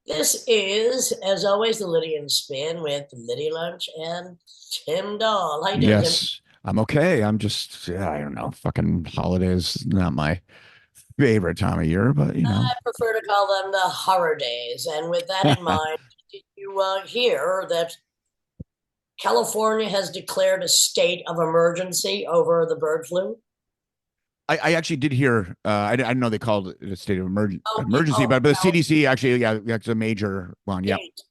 This is, as always, the Lydian Spin with Lydia Lunch and Tim Dahl. How you doing, Tim? Yes, I'm okay. I'm just, yeah, I don't know. Fucking holidays, not my favorite time of year, but I prefer to call them the horror days. And with that in mind, did you hear that California has declared a state of emergency over the bird flu? I actually did hear. I didn't know they called it a state of emergency, Oh, but the CDC actually, yeah, that's a major one. Yep. state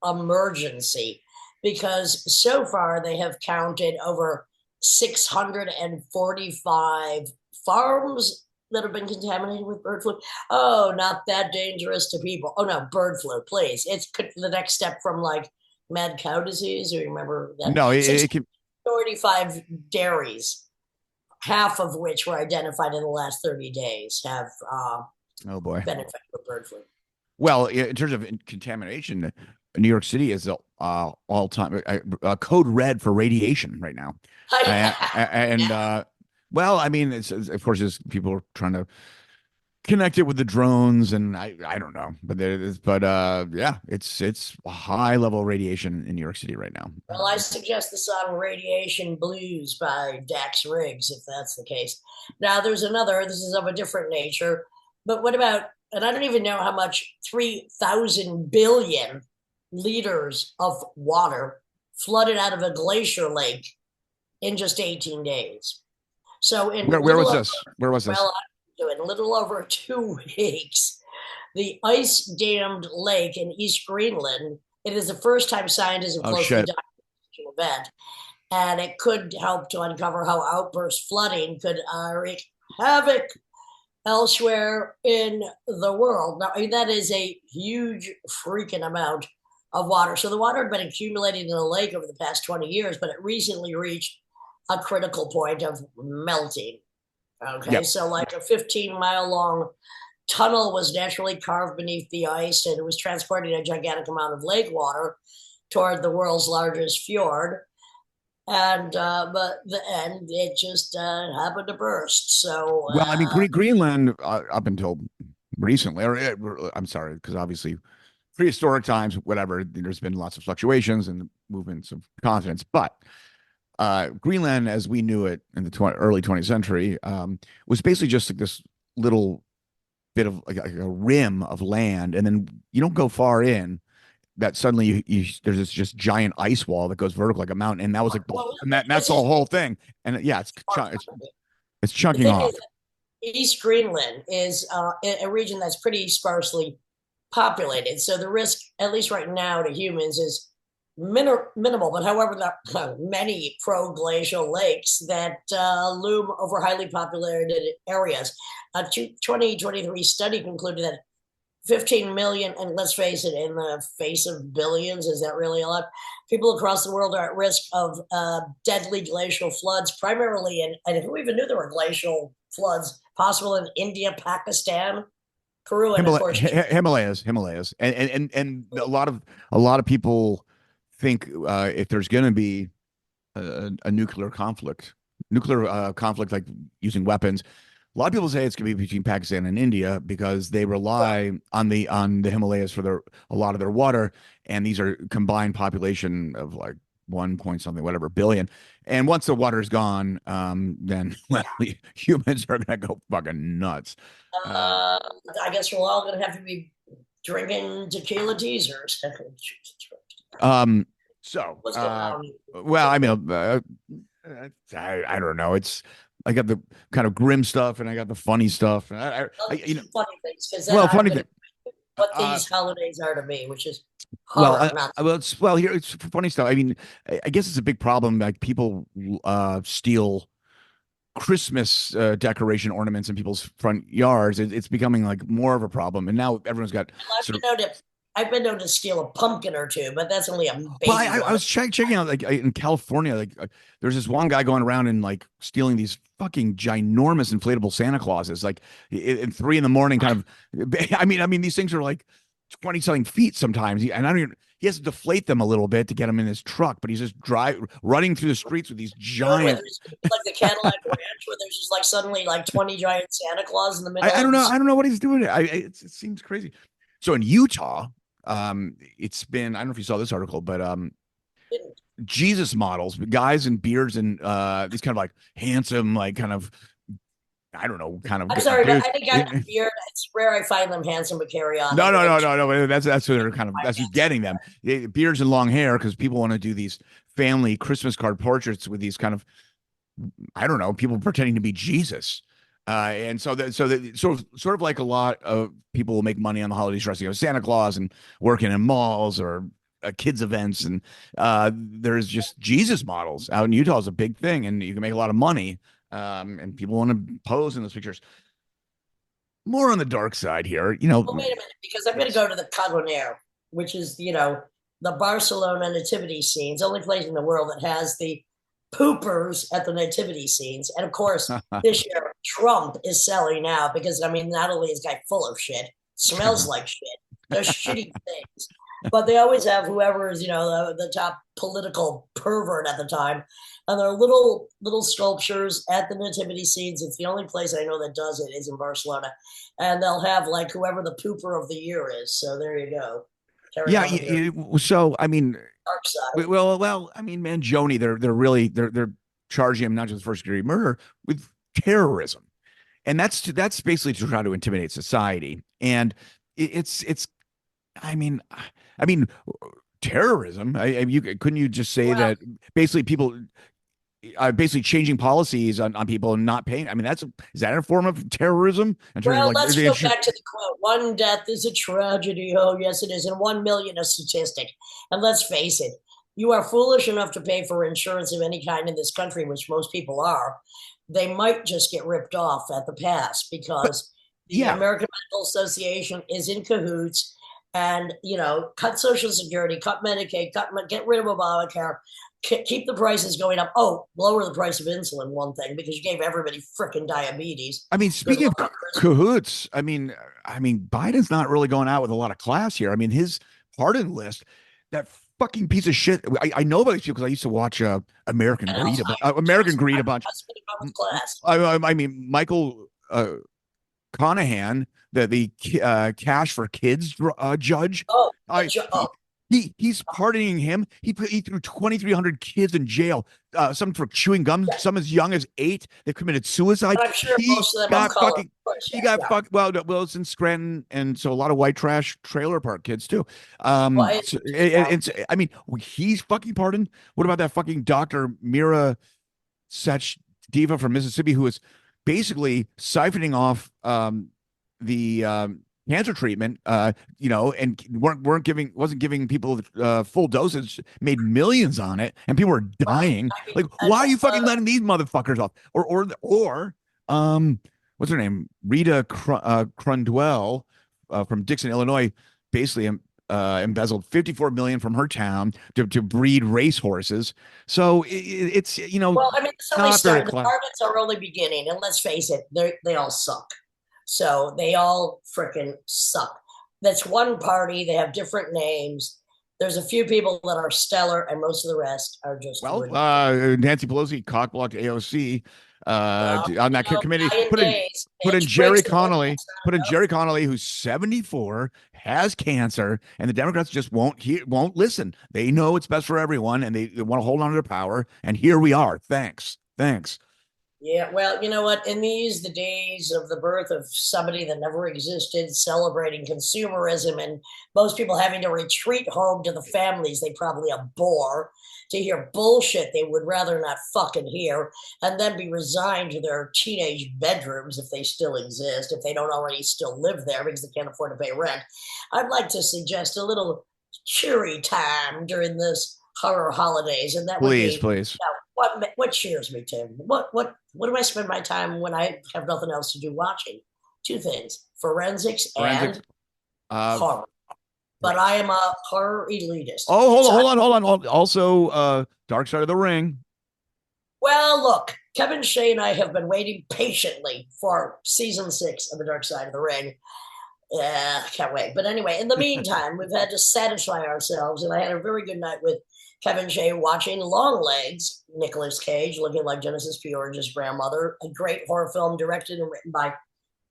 of emergency because so far they have counted over 645 farms that have been contaminated with bird flu. Oh, not that dangerous to people. Oh no, bird flu, please. It's the next step from like mad cow disease. You remember that? No, it can. 645 dairies, half of which were identified in the last 30 days, have Oh boy. been infected with bird flu. Well, in terms of contamination, New York City is all time code red for radiation right now, and Yeah. well, I mean, of course, people are trying to connect it with the drones, and I don't know, but there is, but yeah, it's a high level radiation in New York City right now. Well, I suggest the song Radiation Blues by Dax Riggs, if that's the case. Now, there's another, this is of a different nature, but what about, and I don't even know how much 3,000 billion liters of water flooded out of a glacier lake in just 18 days. So, in Where little was over, this? Where was this? well, in a little over 2 weeks, the ice dammed lake in East Greenland, it is the first time scientists have Oh closely shit! documented an event, and it could help to uncover how outburst flooding could wreak havoc elsewhere in the world. Now, I mean, that is a huge freaking amount of water. So the water had been accumulating in the lake over the past 20 years, but it recently reached a critical point of melting. Okay, Yep. so like a 15-mile long tunnel was naturally carved beneath the ice, and it was transporting a gigantic amount of lake water toward the world's largest fjord. And but the end, it just happened to burst. So Well, I mean, Greenland up until recently, I'm sorry, because obviously prehistoric times, whatever, there's been lots of fluctuations and movements of continents, but Greenland, as we knew it in the early 20th century, was basically just like this little bit of like a rim of land, and then you don't go far in. That suddenly there's this just giant ice wall that goes vertical like a mountain, and that was like well, that's this the is whole thing. And yeah, it's the chunking thing off. is, East Greenland is a region that's pretty sparsely populated. So the risk, at least right now, to humans is minimal. But however, there are many pro-glacial lakes that loom over highly populated areas. A 2023 study concluded that 15 million, and let's face it, in the face of billions, is that really a lot? People across the world are at risk of deadly glacial floods, primarily in, and who even knew there were glacial floods possible in India, Pakistan, Peru, and of course, Himalayas, and a lot of people think if there's going to be a nuclear conflict like using weapons, a lot of people say it's going to be between Pakistan and India because they rely on the Himalayas for a lot of their water, and these are combined population of like 1 point something whatever billion. And once the water's gone, then well, humans are going to go fucking nuts. Uh, uh, I guess we're all going to have to be drinking tequila teasers. um, so, What's going on? well, I mean, I don't know. I got the kind of grim stuff and I got the funny stuff. And Well, funny things, because then well, I'm funny going thing. to what Uh, these holidays are to me, which is well, horror, not here it's funny stuff. I mean, I guess it's a big problem. Like people steal Christmas decoration ornaments in people's front yards. It's becoming like more of a problem, and now everyone's got I've sort been of. known to I've been known to steal a pumpkin or two, but that's only a Well, baby I one. was checking out like in California, like there's this one guy going around and like stealing these fucking ginormous inflatable Santa Clauses, like at 3 in the morning, kind of. I mean, these things are like 20 something feet sometimes, and I don't even. He has to deflate them a little bit to get them in his truck, but he's just running through the streets with these Doing where giant. there's like the Cadillac Ranch, where there's just like suddenly like 20 giant Santa Claus in the I, middle I of don't the know. street. I don't know what he's doing. It seems crazy. So in Utah. It's been, I don't know if you saw this article, but Jesus models, guys in beards and these kind of like handsome, like kind of, I don't know, kind I'm of sorry, but dudes. I think I'm weird. It's rare I find them handsome, but carry on. No, no, Anyway, no, no, no. That's who they're kind of, that's who's getting them. Beards and long hair because people want to do these family Christmas card portraits with these kind of, I don't know, people pretending to be Jesus. And so that sort of like a lot of people will make money on the holidays dressing as Santa Claus and working in malls or kids events, and there's just Jesus models out in Utah is a big thing, and you can make a lot of money. And people want to pose in those pictures. More on the dark side here, well, wait a minute, because I'm going to yes. go to the Cagoner, which is, the Barcelona nativity scenes, only place in the world that has the poopers at the nativity scenes. And of course, this year, Trump is selling out because, I mean, not only is guy full of shit, smells like shit, does shitty things, but they always have whoever is, the top political pervert at the time. And there are little sculptures at the nativity scenes. It's the only place I know that does it is in Barcelona, and they'll have like whoever the pooper of the year is. So there you go. Carry Yeah. on with your So I mean, dark side. well. I mean, man, Joni, they're really they're charging him not just first degree murder with terrorism, and that's basically to try to intimidate society. And it's I mean, terrorism. You couldn't you just say Well, that basically people basically changing policies on people and not paying? I mean, is that a form of terrorism in terms of well, like let's go back to the quote. One death is a tragedy. Oh, yes, it is. And 1 million a statistic. And let's face it, you are foolish enough to pay for insurance of any kind in this country, which most people are. They might just get ripped off at the pass but because the yeah, American Medical Association is in cahoots and, cut Social Security, cut Medicaid, get rid of Obamacare, keep the prices going up. Oh, lower the price of insulin, one thing, because you gave everybody freaking diabetes. I mean, Good speaking of luck, Chris. cahoots, I mean, Biden's not really going out with a lot of class here. I mean, his pardon list, that fucking piece of shit. I know about these people because I used to watch And American Greed a bunch. husband of class. I mean, Michael Conahan, the Cash for Kids judge. Oh, I he's pardoning him. He threw 2,300 kids in jail. Some for chewing gum. yeah. Some as young as 8. They've committed suicide. But I'm sure He most of them of got color. fucking. He Yeah, got yeah. fucked. Well, it's in Scranton, and so a lot of white trash trailer park kids too. Well, I mean, he's fucking pardoned. What about that fucking Dr. Mira Sach diva from Mississippi who is basically siphoning off the cancer treatment, and wasn't giving people full dosage, made millions on it, and people were right. dying. I mean, Like, why are you fucking letting these motherfuckers off? Or what's her name? Rita Crundwell from Dixon, Illinois, basically embezzled 54 million from her town to breed race horses. So it's well, I mean, it's only not very starting. The clever. targets are only beginning, and let's face it, they all suck. So they all freaking suck. That's one party. They have different names. There's a few people that are stellar, and most of the rest are just Well, ridiculous. Nancy Pelosi cockblocked AOC Well, on that committee. dying days, Put in age breaks Jerry the moon. Connolly. That's Put not in enough. Jerry Connolly, who's 74, has cancer, and the Democrats just won't listen. They know it's best for everyone, and they want to hold on to their power. And here we are. Thanks. Yeah, well, you know what? In the days of the birth of somebody that never existed, celebrating consumerism, and most people having to retreat home to the families they probably abhor to hear bullshit they would rather not fucking hear, and then be resigned to their teenage bedrooms if they still exist, if they don't already still live there because they can't afford to pay rent. I'd like to suggest a little cheery time during this horror holidays, and that would Please, be please. what cheers me, Tim? What do I spend my time when I have nothing else to do watching? Two things: forensics Forensics. and Uh, horror. But right. I am a horror elitist. Oh, So, hold on. Also, Dark Side of the Ring. well, look, Kevin Shea and I have been waiting patiently for season 6 of The Dark Side of the Ring. Yeah, I can't wait. But anyway, in the meantime, we've had to satisfy ourselves, and I had a very good night with Kevin Shea watching Longlegs, Nicolas Cage, looking like Genesis P. Orange's grandmother, a great horror film directed and written by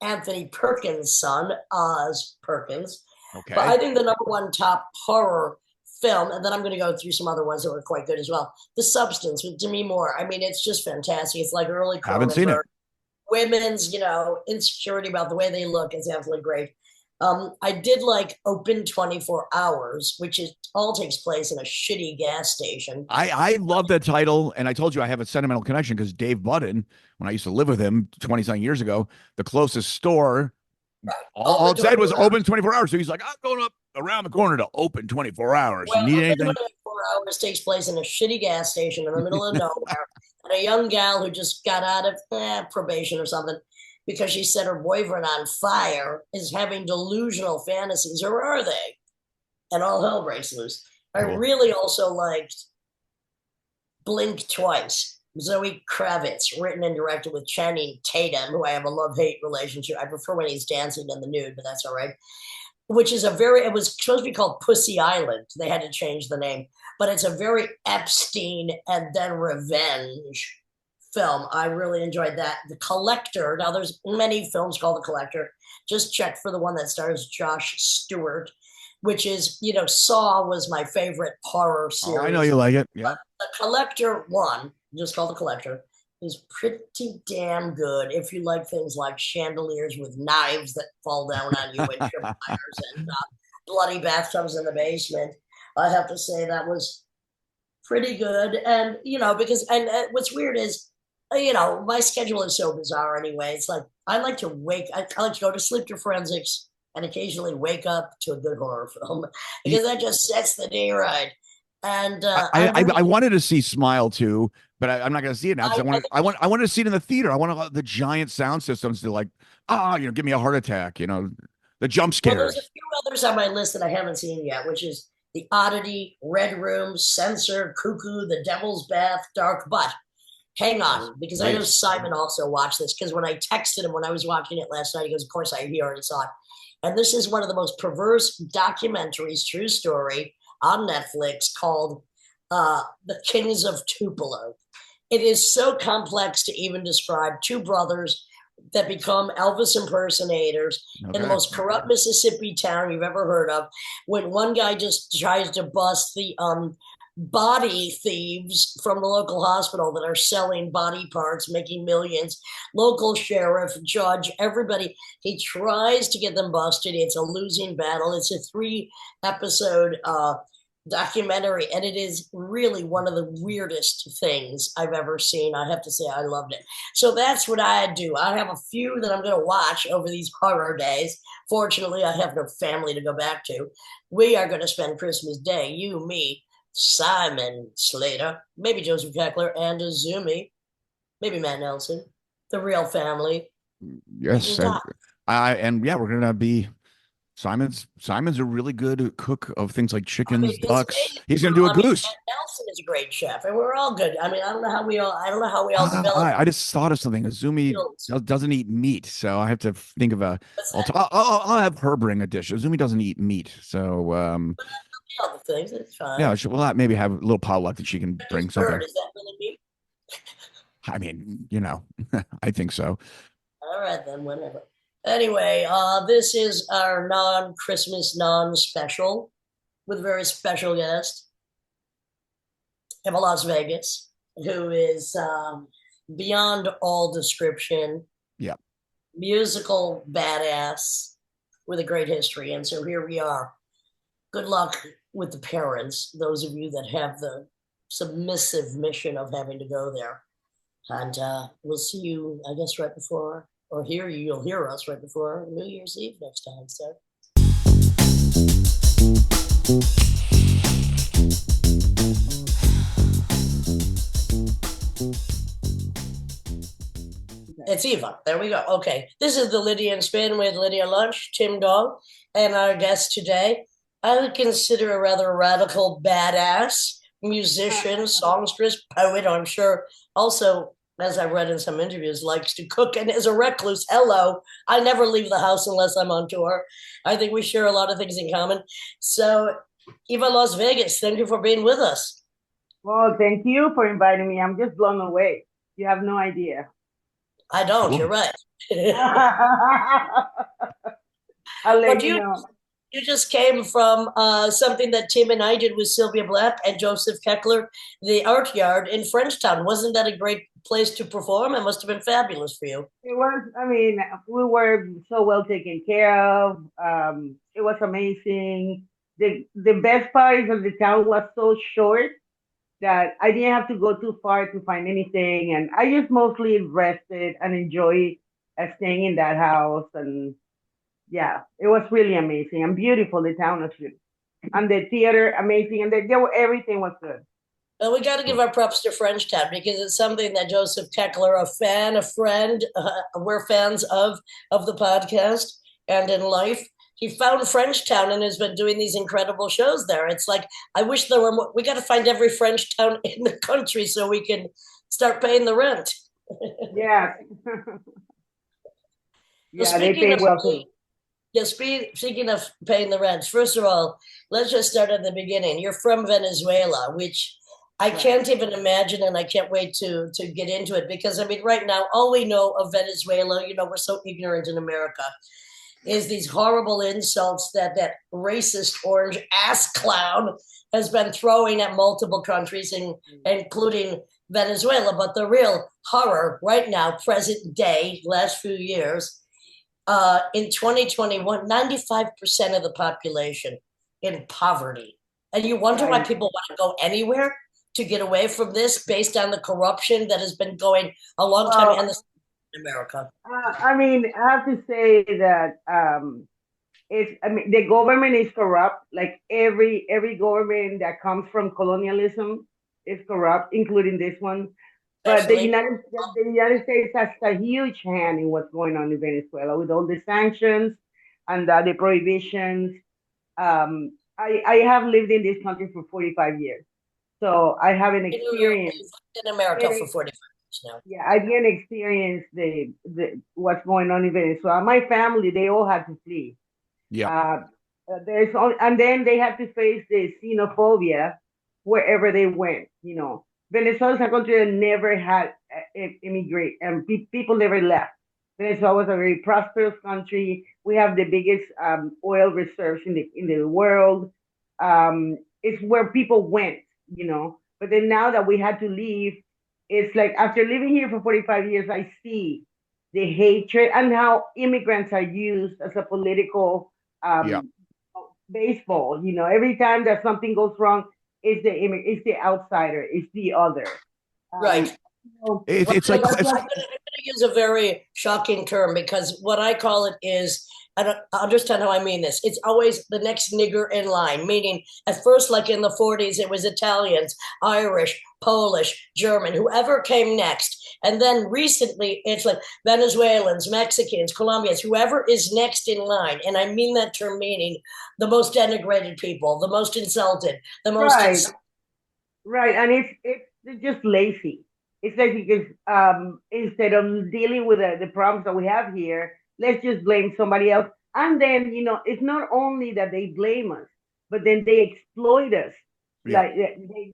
Anthony Perkins' son, Oz Perkins. But Okay. I think the number one top horror film, and then I'm going to go through some other ones that were quite good as well. The Substance with Demi Moore. I mean, it's just fantastic. It's like early Haven't seen it. Cronenberg. Women's, insecurity about the way they look is absolutely great. I did like Open 24 Hours, which is all takes place in a shitty gas station. I love that title, and I told you I have a sentimental connection because Dave Budden, when I used to live with him 20 something years ago, the closest store, all it said was open 24 hours. So he's like, I'm going up around the corner to Open 24 hours. Well, You need Open anything? 24 Hours takes place in a shitty gas station in the middle of nowhere. And a young gal who just got out of probation or something because she set her boyfriend on fire is having delusional fantasies, or are they? And all hell breaks loose. I Cool. really also liked Blink Twice. Zoe Kravitz, written and directed with Channing Tatum, who I have a love-hate relationship. I prefer when he's dancing in the nude, but that's all right. Which is it was supposed to be called Pussy Island. They had to change the name, but it's a very Epstein and then revenge film. I really enjoyed that. The Collector. Now, there's many films called The Collector. Just check for the one that stars Josh Stewart, which is, Saw was my favorite horror series. Oh, I know you like it. Yeah. The Collector one, just called The Collector, is pretty damn good if you like things like chandeliers with knives that fall down on you and tripwires and bloody bathtubs in the basement. I have to say that was pretty good. And, because, and what's weird is, my schedule is so bizarre anyway. It's like, I like to go to sleep to forensics and occasionally wake up to a good horror film because that just sets the day right. And I wanted to see Smile too, but I'm not going to see it now because I wanted to see it in the theater. I want the giant sound systems to like, give me a heart attack. The jump scares. Well, there's a few others on my list that I haven't seen yet, which is The Oddity, Red Room, Censor, Cuckoo, The Devil's Bath, Dark. But hang on, because I know Simon also watched this. Because when I texted him when I was watching it last night, he goes, "Of course, he already saw it." And this is one of the most perverse documentaries, true story, on Netflix called The Kings of Tupelo. It is so complex to even describe. Two brothers that become Elvis impersonators in the most corrupt Mississippi town you've ever heard of. When one guy just tries to bust the body thieves from the local hospital that are selling body parts, making millions, local sheriff, judge, everybody, he tries to get them busted. It's a losing battle. It's a 3-episode documentary, and it is really one of the weirdest things I've ever seen. I have to say, I loved it. So that's what I do. I have a few that I'm going to watch over these horror days. Fortunately, I have no family to go back to. We are going to spend Christmas Day, you, me, Simon Slater, maybe Joseph Keckler, and Azumi, maybe Matt Nelson, the real family. Yes, and yeah, we're gonna be. Simon's a really good cook of things like chickens, ducks. He's gonna do a goose. Matt Nelson is a great chef, and we're all good. I mean, I don't know how we all developed. I just thought of something. Azumi doesn't eat meat, so I have to think of a. I'll have her bring a dish. Azumi doesn't eat meat, so other things, it's fine. yeah, we'll maybe have a little potluck that she can bring something. Is that really meat? I mean, I think so. All right, then, whatever. Anyway, this is our non-Christmas, non-special with a very special guest, Yva Las Vegass, who is beyond all description. Yeah. Musical badass with a great history. And so here we are. Good luck with the parents, those of you that have the submissive mission of having to go there. And we'll see you, I guess, right before, or you'll hear us right before New Year's Eve next time. So. It's Yva. There we go. Okay. This is the Lydia and Spin with Lydia Lunch, Tim Dong, and our guest today. I would consider a rather radical badass musician, songstress, poet, I'm sure. Also, as I read in some interviews, likes to cook and is a recluse. Hello. I never leave the house unless I'm on tour. I think we share a lot of things in common. So, Yva Las Vegass, thank you for being with us. Well, thank you for inviting me. I'm just blown away. You have no idea. I don't. Cool. You're right. I'll let you know. You just came from something that Tim and I did with Sylvia Black and Joseph Keckler, the Art Yard in Frenchtown. Wasn't that a great place to perform? It must have been fabulous for you. It was, I mean, we were so well taken care of. It was amazing. The best part is that the town was so short that I didn't have to go too far to find anything. And I just mostly rested and enjoyed staying in that house. And yeah, it was really amazing and beautiful. The town was beautiful. And the theater, amazing. And everything was good. Well, we got to give our props to Frenchtown because it's something that Joseph Keckler, a fan, a friend, we're fans of the podcast and in life. He found Frenchtown and has been doing these incredible shows there. It's like I wish there were more. We got to find every Frenchtown in the country so we can start paying the rent. Yeah. Yeah, they pay well too. Yeah, speaking of paying the rent, first of all, let's just start at the beginning. You're from Venezuela, which I can't even imagine, and I can't wait to get into it because I mean, right now, all we know of Venezuela, you know, we're so ignorant in America, is these horrible insults that that racist orange ass clown has been throwing at multiple countries, including Venezuela. But the real horror right now, present day, last few years, in 2021, 95% of the population in poverty. And you wonder why people want to go anywhere to get away from this based on the corruption that has been going a long time in America. I mean, I have to say that the government is corrupt. Like every government that comes from colonialism is corrupt, including this one. But the United States has a huge hand in what's going on in Venezuela with all the sanctions and the prohibitions. I have lived in this country for 45 years. So I have an experience in America for 45 years now. Yeah, I didn't experience the what's going on in Venezuela. My family, they all had to flee. Yeah. And then they had to face the xenophobia wherever they went. You know, Venezuela is a country that never had immigrate, and people never left. Venezuela was a very prosperous country. We have the biggest oil reserves in the world. It's where people went, you know. But then now that we had to leave, it's like after living here for 45 years, I see the hatred and how immigrants are used as a political baseball. You know, every time that something goes wrong, it's the outsider, it's the other. Right. It's like I'm going to use a very shocking term because what I call it is, I don't understand how I mean this. It's always the next nigger in line, meaning at first, like in the 40s, it was Italians, Irish, Polish, German, whoever came next. And then recently, it's like Venezuelans, Mexicans, Colombians, whoever is next in line. And I mean that term meaning the most denigrated people, the most insulted, the most... Right. And it's just lazy. It's like because instead of dealing with the problems that we have here, let's just blame somebody else. And then, you know, it's not only that they blame us, but then they exploit us. Yeah. Like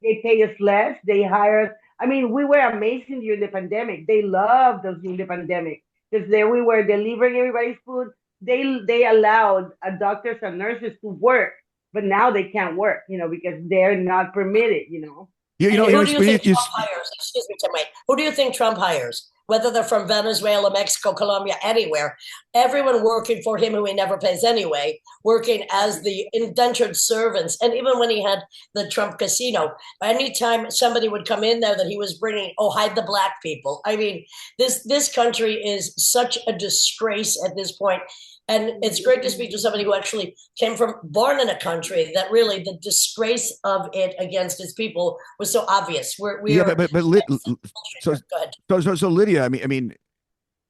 they pay us less, they hire us. I mean, we were amazing during the pandemic. They loved us during the pandemic because there we were delivering everybody's food. They allowed doctors and nurses to work, but now they can't work, you know, because they're not permitted, you know. Yeah, you know, who do you think Trump hires? Excuse me, Tim. Who do you think Trump hires? Whether they're from Venezuela, Mexico, Colombia, anywhere, everyone working for him who he never pays anyway, working as the indentured servants. And even when he had the Trump casino, anytime somebody would come in there that he was bringing, hide the black people. I mean, this country is such a disgrace at this point. And it's great to speak to somebody who actually born in a country that really the disgrace of it against its people was so obvious. So Lydia, I mean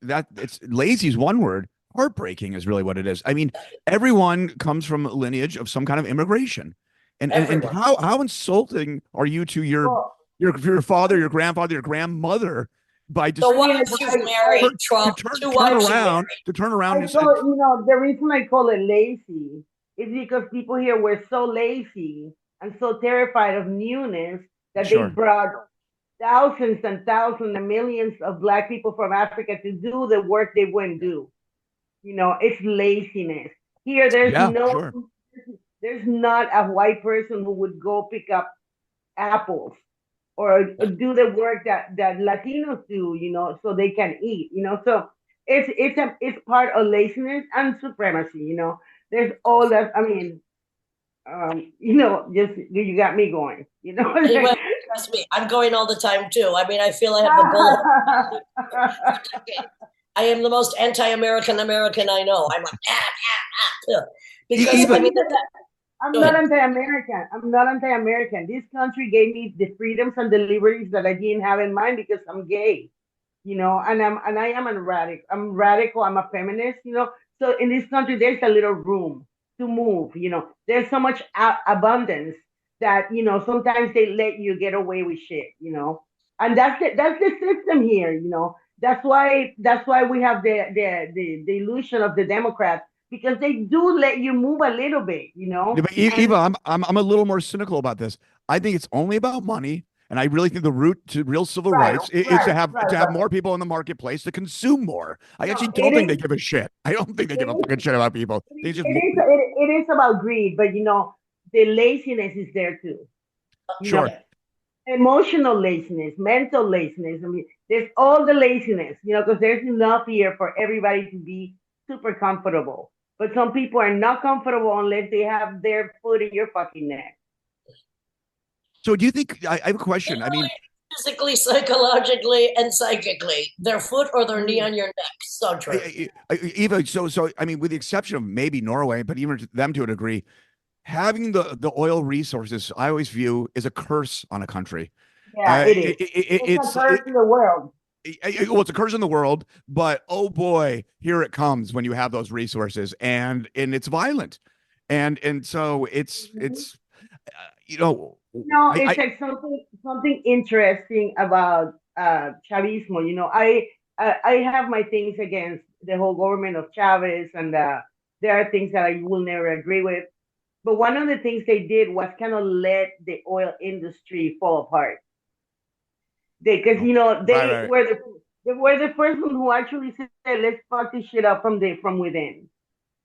that it's lazy is one word. Heartbreaking is really what it is. I mean, everyone comes from a lineage of some kind of immigration, and how insulting are you to your father, your grandfather, your grandmother? By just the wives you married, Trump, to turn around and say, you know, the reason I call it lazy is because people here were so lazy and so terrified of newness that they brought thousands and thousands and millions of black people from Africa to do the work they wouldn't do. You know, it's laziness. Here, there's there's not a white person who would go pick up apples or do the work that Latinos do, so they can eat, So it's part of laziness and supremacy, There's all that. I mean, just you got me going, Well, trust me, I'm going all the time too. I mean, I feel I have the bull. I am the most anti-American American I know. I'm like, because I mean, I'm not anti-American. I'm not anti-American. This country gave me the freedoms and the liberties that I didn't have in mind because I'm gay, and I am a radical. I'm radical. I'm a feminist, So in this country, there's a little room to move. There's so much abundance that sometimes they let you get away with shit. And that's the system here. That's why we have the illusion of the Democrats because they do let you move a little bit. Yeah, but Yva, I'm a little more cynical about this. I think it's only about money. And I really think the root to real civil rights is to have more people in the marketplace to consume more. I actually don't think they give a shit. I don't think they give a fucking shit about people. They just it is about greed, but the laziness is there too. Sure. Emotional laziness, mental laziness. I mean, there's all the laziness, because there's enough here for everybody to be super comfortable. But some people are not comfortable unless they have their foot in your fucking neck. So do you think, I have a question. I mean, physically, psychologically, and psychically, their foot or their knee on your neck. So true. Yva, so I mean, with the exception of maybe Norway, but even them to a degree, having the oil resources, I always view is a curse on a country. Yeah, it is. It's a curse in the world. Well, it's a curse in the world, but oh boy, here it comes when you have those resources, and it's violent, and so it's it's like something interesting about Chavismo. I have my things against the whole government of Chavez, and there are things that I will never agree with. But one of the things they did was kind of let the oil industry fall apart. Because they were the first one who actually said, "Let's fuck this shit up from within.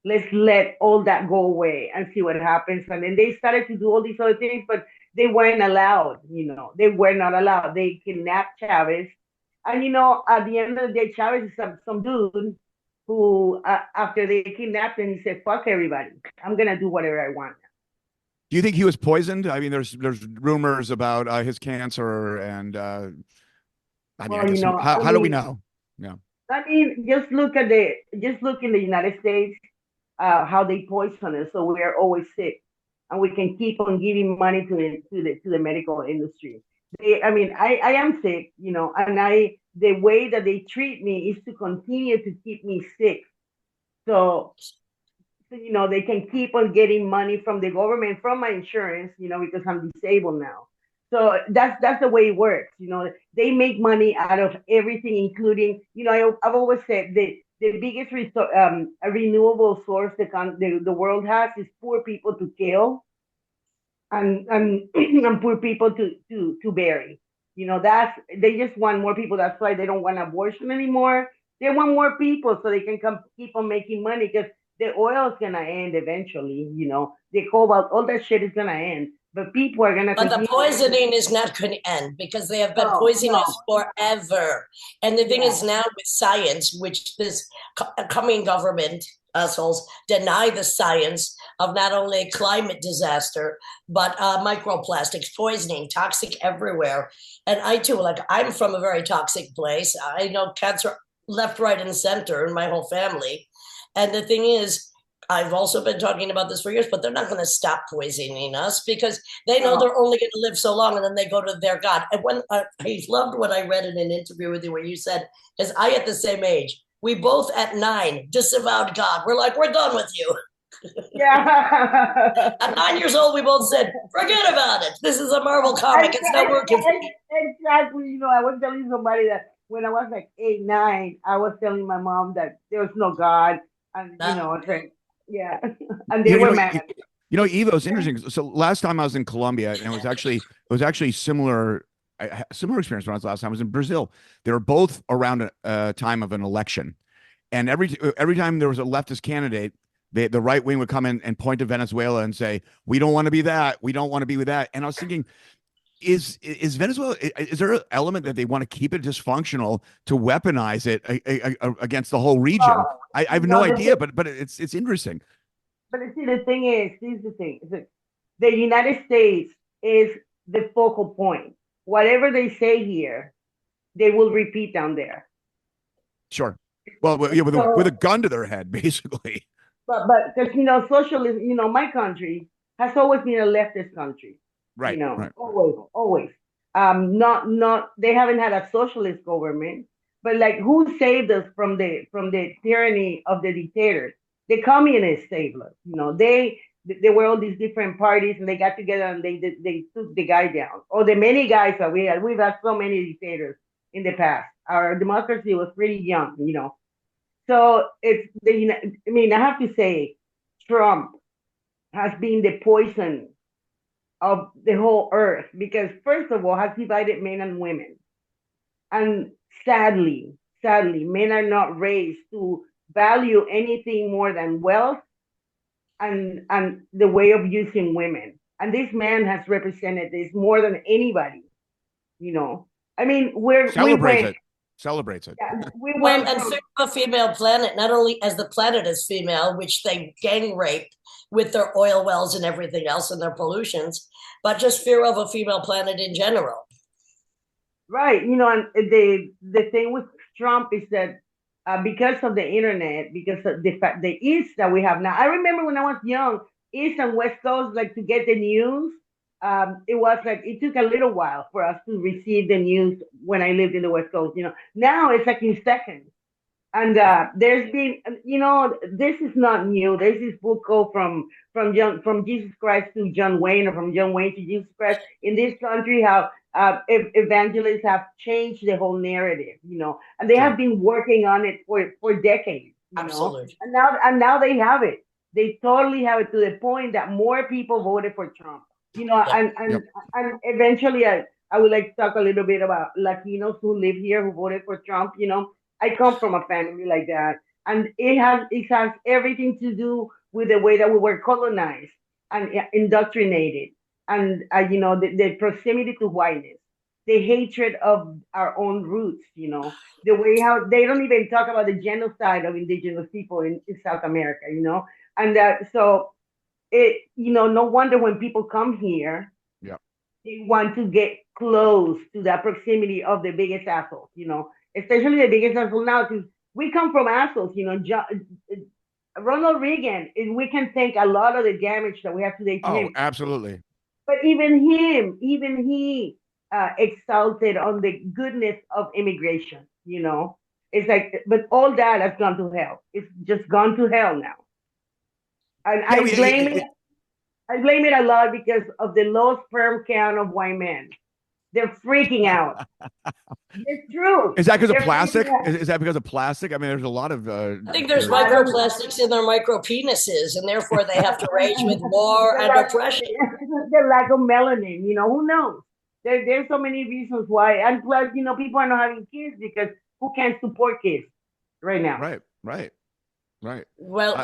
Let's let all that go away and see what happens." And then they started to do all these other things, but they weren't allowed. They were not allowed. They kidnapped Chavez, and at the end of the day, Chavez is some dude who, after they kidnapped him, he said, "Fuck everybody. I'm gonna do whatever I want." Do you think he was poisoned? I mean, there's rumors about his cancer, and how do we know? Yeah. I mean, just look in the United States, how they poison us, so we are always sick, and we can keep on giving money to the medical industry. I am sick, and the way that they treat me is to continue to keep me sick. So they can keep on getting money from the government, from my insurance, because I'm disabled now. So that's the way it works. They make money out of everything, including, I've always said the biggest renewable source the world has is poor people to kill and poor people to bury. They just want more people. That's why they don't want abortion anymore. They want more people so they can keep on making money, because the oil is gonna end eventually. The cobalt, all that shit is gonna end. But people are gonna. But the poisoning is not going to end, because they have been poisoning us forever. And the thing is, now with science, which this coming government assholes deny the science of not only climate disaster, but microplastics, poisoning, toxic everywhere. And I too, I'm from a very toxic place. I know cancer left, right, and center in my whole family. And the thing is, I've also been talking about this for years, but they're not going to stop poisoning us, because they know they're only going to live so long, and then they go to their God. And when I loved what I read in an interview with you where you said, as I at the same age, we both at 9 disavowed God. We're like, we're done with you. Yeah. At 9 years old, we both said, forget about it. This is a Marvel comic. It's not working for me. Exactly. I was telling somebody that when I was like 8, 9, I was telling my mom that there was no God. And, yeah. And they were mad. Yva, it's interesting. So last time I was in Colombia, and it was actually similar experience when I was last time. I was in Brazil. They were both around a time of an election. And every time there was a leftist candidate, the right wing would come in and point to Venezuela and say, we don't want to be that. We don't want to be with that. And I was thinking, is Venezuela, is there an element that they want to keep it dysfunctional to weaponize it against the whole region? I have no idea, but it's interesting. But see, the thing is, this is the thing. The United States is the focal point. Whatever they say here, they will repeat down there. Sure. Well, yeah, with a gun to their head, basically. But because socialism, my country has always been a leftist country. Right. Right. Always. Not they haven't had a socialist government, but like who saved us from the tyranny of the dictators? The communists saved us. There were all these different parties, and they got together and they took the guy down. Or the many guys that we had. We've had so many dictators in the past. Our democracy was pretty young, So it's I have to say, Trump has been the poison of the whole earth because, first of all, has divided men and women, and sadly, men are not raised to value anything more than wealth and the way of using women. And this man has represented this more than anybody. Celebrates it. Yeah, we went and a female planet, not only as the planet is female, which they gang rape with their oil wells and everything else and their pollutions, but just fear of a female planet in general. Right. And the thing with Trump is that because of the internet, because of the East that we have now. I remember when I was young, East and West Coast, like to get the news, it took a little while for us to receive the news when I lived in the West Coast. Now it's like in seconds. And there's been, this is not new. There's this book called from Jesus Christ to John Wayne, or from John Wayne to Jesus Christ. In this country, how evangelists have changed the whole narrative, and they have been working on it for decades. Absolutely. And now they have it. They totally have it to the point that more people voted for Trump. And eventually I would like to talk a little bit about Latinos who live here who voted for Trump. I come from a family like that, and it has everything to do with the way that we were colonized and indoctrinated, and the proximity to whiteness, the hatred of our own roots. The way how they don't even talk about the genocide of indigenous people in South America. And so. No wonder when people come here, they want to get close to that proximity of the biggest assholes, especially the biggest asshole now, because we come from assholes, Ronald Reagan, we can thank a lot of the damage that we have today to him. Absolutely. But even he exalted on the goodness of immigration, It's like, but all that has gone to hell. It's just gone to hell now. And I blame it a lot because of the low sperm count of white men. They're freaking out. It's true. Is that because of plastic? Is that because of plastic? I mean, there's a lot of. I think there's microplastics in their micro penises, and therefore they have to rage with war and oppression. The lack of melanin. Who knows? There's so many reasons why, and plus, people are not having kids because who can support kids right now? Right. Well,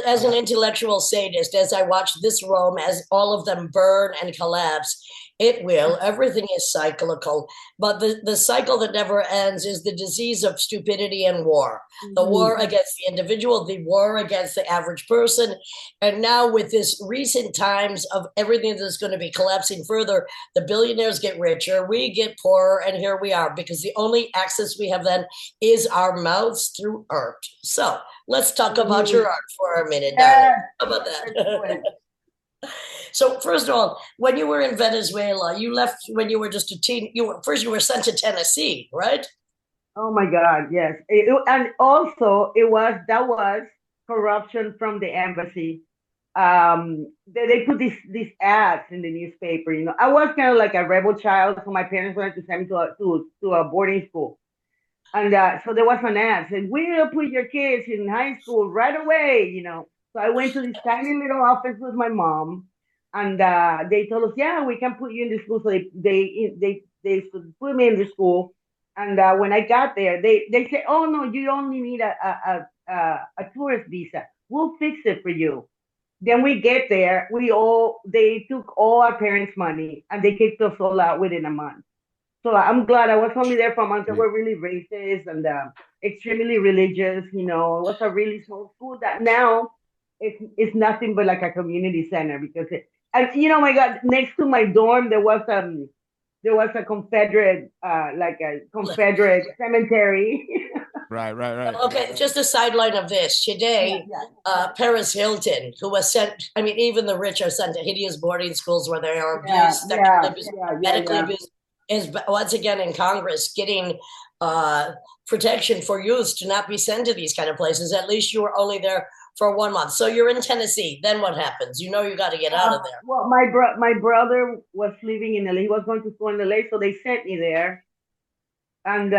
as an intellectual sadist, as I watch this Rome, as all of them burn and collapse, everything is cyclical. But the cycle that never ends is the disease of stupidity and war. The war against the individual, the war against the average person. And now with this recent times of everything that's going to be collapsing further, the billionaires get richer, we get poorer, and here we are, because the only access we have then is our mouths through art. So let's talk about your art for a minute, darling. How about that? So first of all, when you were in Venezuela, you left when you were just a teen. You were sent to Tennessee, right? Oh my God, yes. And also that was corruption from the embassy. They put these ads in the newspaper. I was kind of like a rebel child, so my parents wanted to send me to a boarding school. And so there was an ad saying, we'll put your kids in high school right away, So I went to this tiny little office with my mom, and they told us, yeah, we can put you in the school. So they put me in the school. And when I got there, they said, oh, no, you only need a tourist visa. we'll fix it for you. Then we get there, they took all our parents' money and they kicked us all out within a month. So I'm glad I was only there for a month. They were really racist and extremely religious. You know, it was a really small school that now it's nothing but like a community center because and you know, my God, next to my dorm there was a Confederate like a Confederate cemetery. Right. Okay, just a sideline of this. Today, Paris Hilton, who was sent, I mean, even the rich are sent to hideous boarding schools where they are abused, sexually abused, medically abused, is once again in Congress getting protection for youths to not be sent to these kind of places. At least you were only there for 1 month. So you're in Tennessee. Then what happens? You know you got to get out of there. Well, my brother was living in LA. He was going to school in LA, so they sent me there. And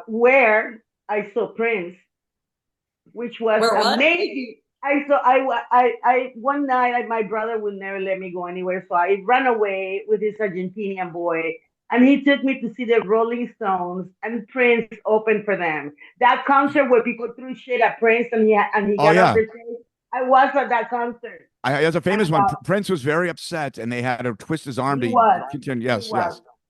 where I saw Prince, which was amazing. I one night my brother would never let me go anywhere, so I ran away with this Argentinian boy, and he took me to see the Rolling Stones, and Prince opened for them. That concert where people threw shit at Prince and he got off the stage. I was at that concert. There's a famous one. Prince was very upset, and they had to twist his arm to continue. Yes.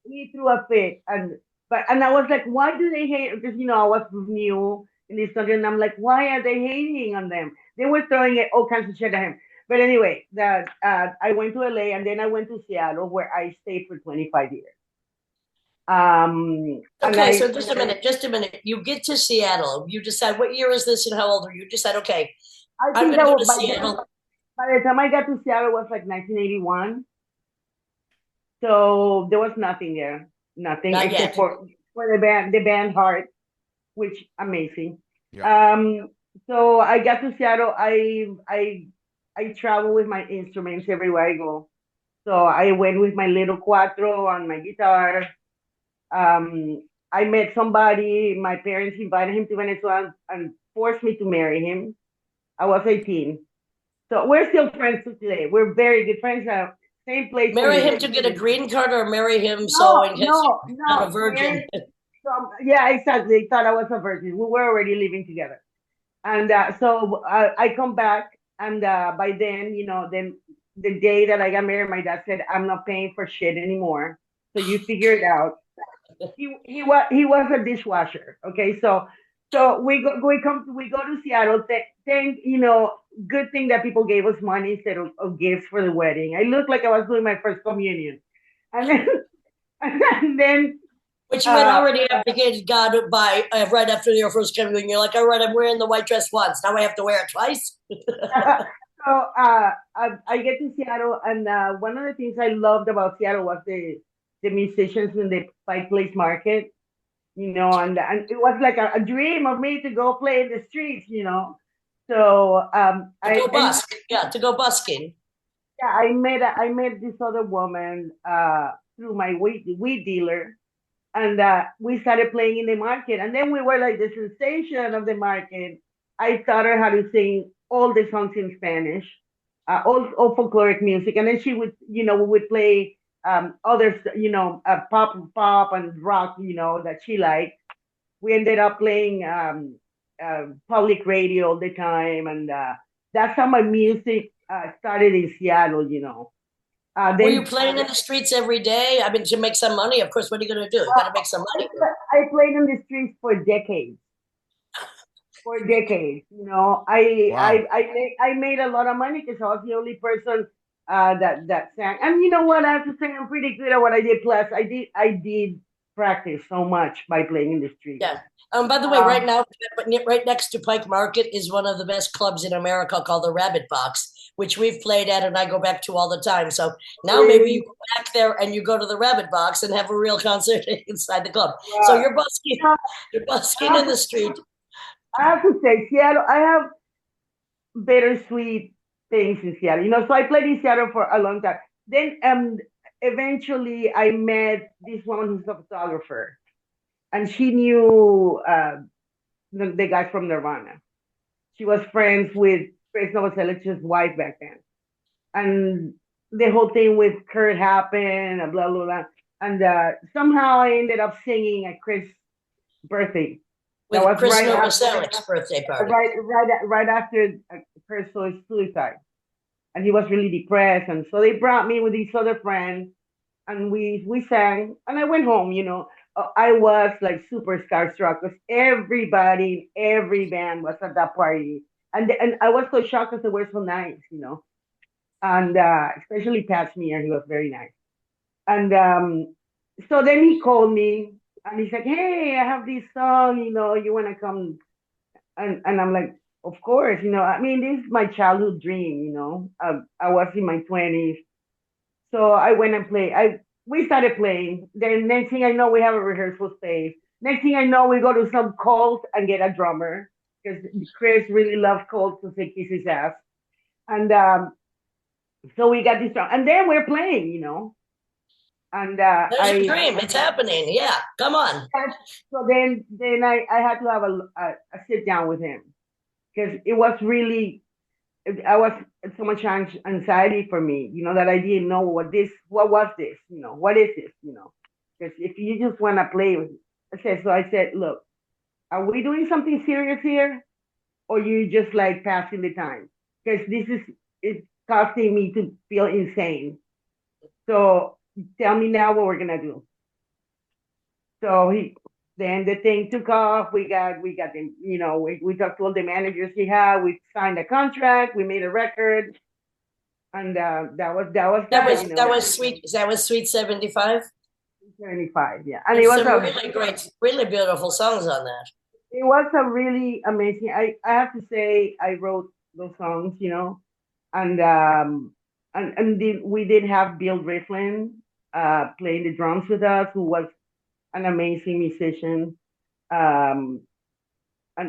He threw a fit, and I was like, why do they hate? Because you know I was new in this country, and I'm like, why are they hating on them? They were throwing all kinds of shit at him. But anyway, I went to LA, and then I went to Seattle, where I stayed for 25 years. Okay, so just a minute. You get to Seattle. You decide, what year is this, and how old are you? You decide, okay, I'm going to go to Seattle. By the time I got to Seattle, it was like 1981. So there was nothing there. Nothing Not except yet. for the band Heart, which amazing. Yeah. So I got to Seattle. I travel with my instruments everywhere I go. So I went with my little cuatro on my guitar. I met somebody. My parents invited him to Venezuela and forced me to marry him. I was 18. So we're still friends today. We're very good friends now. Same place. Marry him to get a green card, or marry him so in case you're not a virgin? Yeah, exactly. They thought I was a virgin. We were already living together. And so I come back, and by then, you know, then the day that I got married, my dad said, I'm not paying for shit anymore. So you figure it out. He was a dishwasher. Okay, so we go to Seattle. Thank you know, good thing that people gave us money instead of gifts for the wedding. I looked like I was doing my first communion, and then which you had already abdicated God by right after your first communion. You're like, all right, I'm wearing the white dress once. Now I have to wear it twice. So I get to Seattle, and one of the things I loved about Seattle was the musicians in the Pike Place Market. You know, and it was like a dream of me to go play in the streets, you know. So to go busking. Yeah, I met this other woman through my weed dealer, and we started playing in the market, and then we were like the sensation of the market. I taught her how to sing all the songs in Spanish, all folkloric music, and then she would, you know, we would play other, you know, pop and rock, you know, that she liked. We ended up playing public radio all the time, and that's how my music started in Seattle, you know. Were you playing in the streets every day? I mean, to make some money, of course. What are you going to do? You got to make some money. I played in the streets for decades. You know, I made a lot of money because I was the only person that sang. And you know what? I have to say, I'm pretty good at what I did. Plus, I did practice so much by playing in the street. Yeah. By the way, right now, right next to Pike Market is one of the best clubs in America called the Rabbit Box, which we've played at and I go back to all the time. So now maybe you go back there and you go to the Rabbit Box and have a real concert inside the club. Yeah. So you're busking in the street. I have to say, Seattle, I have bittersweet things in Seattle. You know, so I played in Seattle for a long time. Then eventually I met this woman who's a photographer. And she knew the guy from Nirvana. She was friends with Tres Mundos' wife back then. And the whole thing with Kurt happened and blah, blah, blah. And somehow I ended up singing at Chris' birthday. That With was Chris right after, Novoselic's birthday party. right after Chris suicide, and he was really depressed, and so they brought me with these other friends, and we sang, and I went home. I was like super starstruck because everybody, every band was at that party, and I was so shocked because they were so nice. And especially Pat Smear, he was very nice. And so then he called me and he's like, "Hey, I have this song, you want to come?" And I'm like, "Of course, I mean, this is my childhood dream. I was in my 20s, so I went and played. We started playing. Then next thing I know, we have a rehearsal space. Next thing I know, we go to some calls and get a drummer because Chris really loves calls to say kiss his ass. And so we got this song, and then we're playing. And There's your dream. It's happening. Yeah, come on. So then I had to have a sit down with him because it was really, I was so much anxiety for me, that I didn't know what was this, what is this, because if you just want to play with it. I said, look, are we doing something serious here, or you just like passing the time? Because it's costing me to feel insane. So tell me now what we're gonna do. So then the thing took off. We got the, we talked to all the managers he had. We signed a contract. We made a record, and that was sweet. That was Sweet 75. 75, yeah. And There's it was some really great, really beautiful songs on that. It was a really amazing. I have to say, I wrote those songs, and we did have Bill Rieflin playing the drums with us, who was an amazing musician. And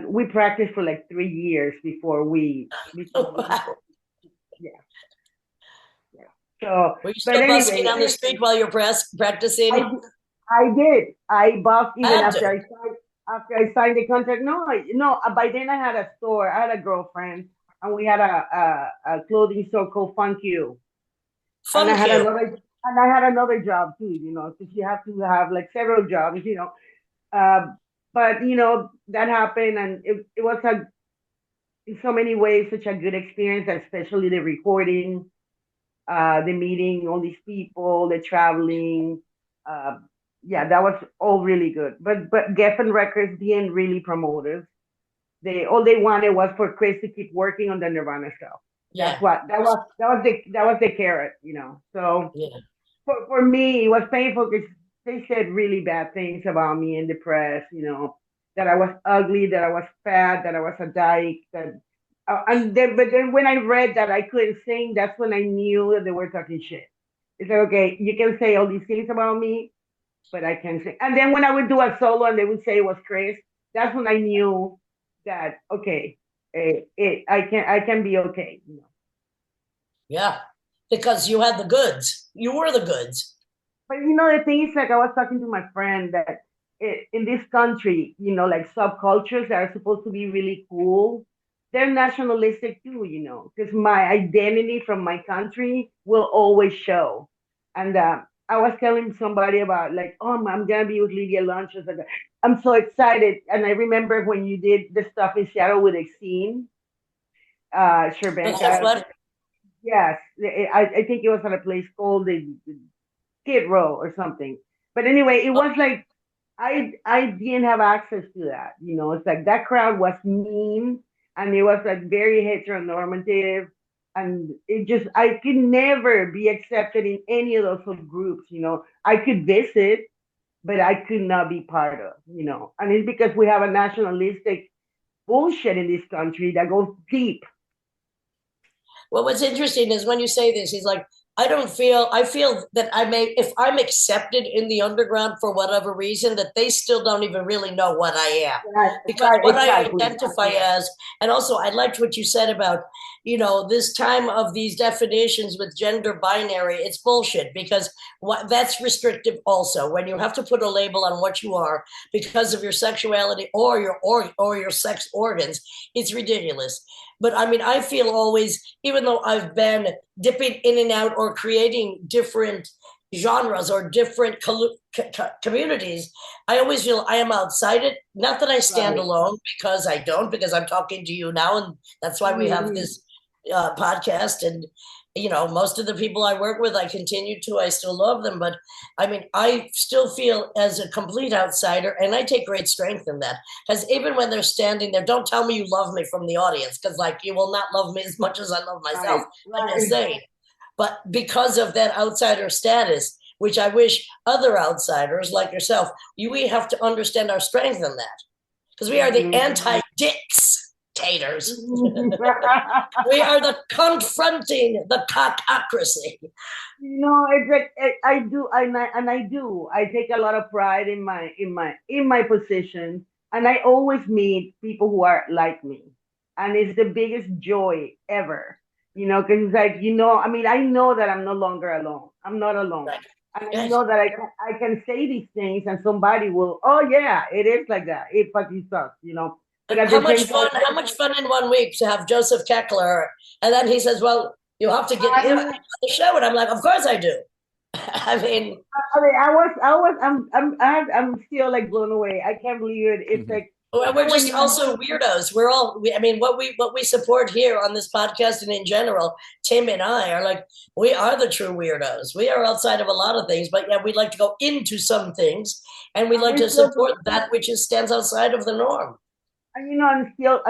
we practiced for like 3 years before Wow. Yeah. So, were you still busking on the street while you're practicing? I did. I busked even after I signed the contract. No, by then I had a store. I had a girlfriend, and we had a clothing store called Fun Q. And I had another job too, because you have to have like several jobs, but that happened, and it was in so many ways such a good experience, especially the recording, the meeting all these people, the traveling. Yeah, that was all really good. But Geffen Records didn't really promote us. All they wanted was for Chris to keep working on the Nirvana stuff. That was the carrot, So yeah. For me, it was painful because they said really bad things about me in the press, that I was ugly, that I was fat, that I was a dyke, but then when I read that I couldn't sing, that's when I knew that they were talking shit. It's like, okay, you can say all these things about me, but I can't sing. And then when I would do a solo and they would say it was Chris, that's when I knew that, okay, I can be okay. Yeah, because you had the goods. You were the goods. But the thing is, like, I was talking to my friend that in this country, like subcultures that are supposed to be really cool, they're nationalistic too, because my identity from my country will always show. And I was telling somebody about like, oh, I'm gonna be with Lydia Lunch. I'm so excited. And I remember when you did the stuff in Seattle with Exene, Sherbanka. Yes, I think it was at a place called the Skid Row or something. But anyway, it was like I didn't have access to that. It's like that crowd was mean, and it was like very heteronormative, and I could never be accepted in any of those groups. I could visit, but I could not be part of. And it's because we have a nationalistic bullshit in this country that goes deep. Well, what's interesting is when you say this, he's like, I feel that if I'm accepted in the underground for whatever reason, that they still don't even really know what I am. Right, because what I identify as, and also I liked what you said about, this time of these definitions with gender binary, it's bullshit because that's restrictive also. When you have to put a label on what you are because of your sexuality or your sex organs, it's ridiculous. But I mean, I feel always, even though I've been dipping in and out or creating different genres or different communities, I always feel I am outside it. Not that I stand alone, because I don't, because I'm talking to you now, and that's why we have this podcast. And most of the people I work with, I still love them, but I mean, I still feel as a complete outsider, and I take great strength in that, because even when they're standing there, don't tell me you love me from the audience, because like, you will not love me as much as I love myself. I'm just saying. But because of that outsider status, which I wish other outsiders like yourself, we have to understand our strength in that, because we are the anti-dictators. We are the confronting the cockocracy. It's like I do, and I do. I take a lot of pride in my position, and I always meet people who are like me, and it's the biggest joy ever. Because it's like, I mean, I know that I'm no longer alone. I'm not alone. Right. And I know that I can say these things, and somebody will, oh yeah, it is like that. It fucking sucks, But how much fun in 1 week to have Joseph Keckler, and then he says, well, you have to get on the show, and I'm like, of course I do. I'm still like blown away. I can't believe it. It's like, we're just also weirdos. What we support here on this podcast and in general, Tim and I are like, we are the true weirdos. We are outside of a lot of things, but yeah, we'd like to go into some things, and we like to support that which stands outside of the norm. And I'm still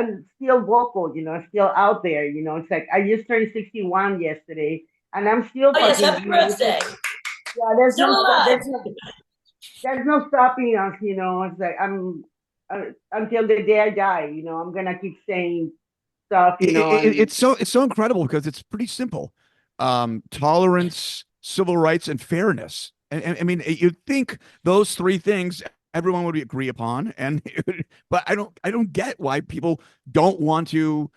vocal. Still out there. It's like I just turned 61 yesterday, and I'm still. Oh yes, happy birthday! Yeah, there's no stopping us. It's like until the day I die, I'm gonna keep saying stuff. It's so incredible, because it's pretty simple: tolerance, civil rights, and fairness. And I mean, you'd think those three things everyone would agree upon, but I don't get why people don't want to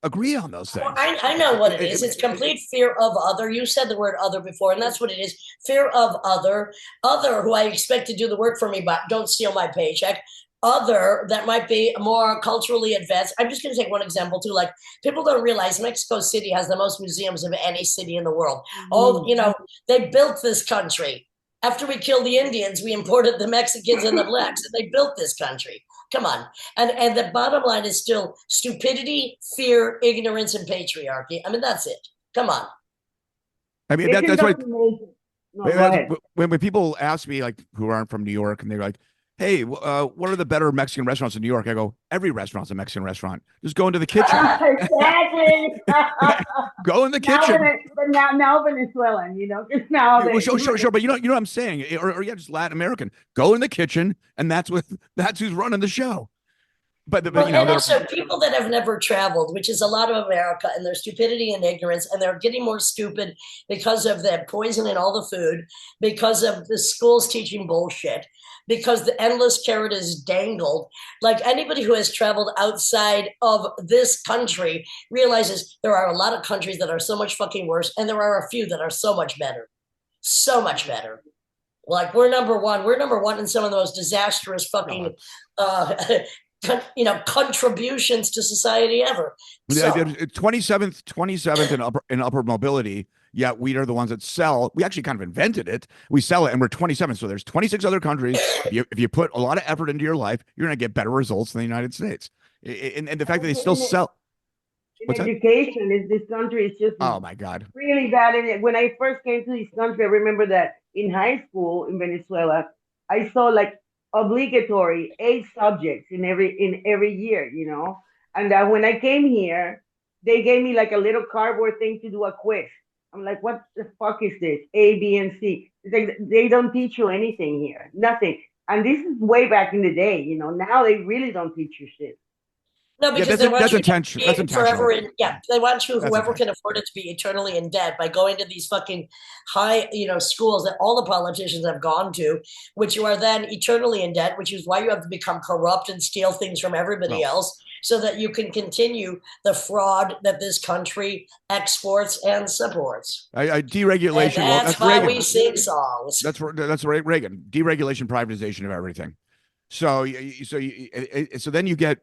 agree on those things. Well, I know what it is. It's complete fear of other. You said the word other before, and that's what it is. Fear of other who I expect to do the work for me, but don't steal my paycheck. Other that might be more culturally advanced. I'm just going to take one example too. Like, people don't realize Mexico City has the most museums of any city in the world. They built this country. After we killed the Indians, we imported the Mexicans and the blacks, and they built this country. Come on. And the bottom line is still stupidity, fear, ignorance, and patriarchy. I mean, that's it. Come on. I mean, that's why when people ask me, like, who aren't from New York, and they're like, hey, what are the better Mexican restaurants in New York? I go, every restaurant's a Mexican restaurant. Just go into the kitchen. Exactly. Go in the kitchen. Now Venezuelan, just now. Well, sure. But you know what I'm saying? Or just Latin American. Go in the kitchen, and that's who's running the show. But and also people that have never traveled, which is a lot of America, and their stupidity and ignorance, and they're getting more stupid because of the poison in all the food, because of the schools teaching bullshit, because the endless carrot is dangled. Like, anybody who has traveled outside of this country realizes there are a lot of countries that are so much fucking worse, and there are a few that are so much better. So much better. Like, we're number one. We're number one in some of the most disastrous fucking contributions to society ever. So, 27th in upper mobility. Yet we are the ones that sell. We actually kind of invented it. We sell it, and we're 27. So there's 26 other countries. If you put a lot of effort into your life, you're going to get better results than the United States. And the fact that they still sell. Education is this country is just, oh my God, really bad. And when I first came to this country, I remember that in high school in Venezuela, I saw like obligatory 8 subjects in every year, And when I came here, they gave me like a little cardboard thing to do a quiz. I'm like, what the fuck is this? A, B, and C. It's like, they don't teach you anything here, nothing. And this is way back in the day, Now they really don't teach you shit. No, because they want you that's to be forever in. Yeah, they want you, whoever can afford it, to be eternally in debt by going to these fucking high, schools that all the politicians have gone to, which you are then eternally in debt, which is why you have to become corrupt and steal things from everybody else, so that you can continue the fraud that this country exports and supports. Deregulation. And that's why we sing songs. That's right, Reagan. Deregulation, privatization of everything. So then you get.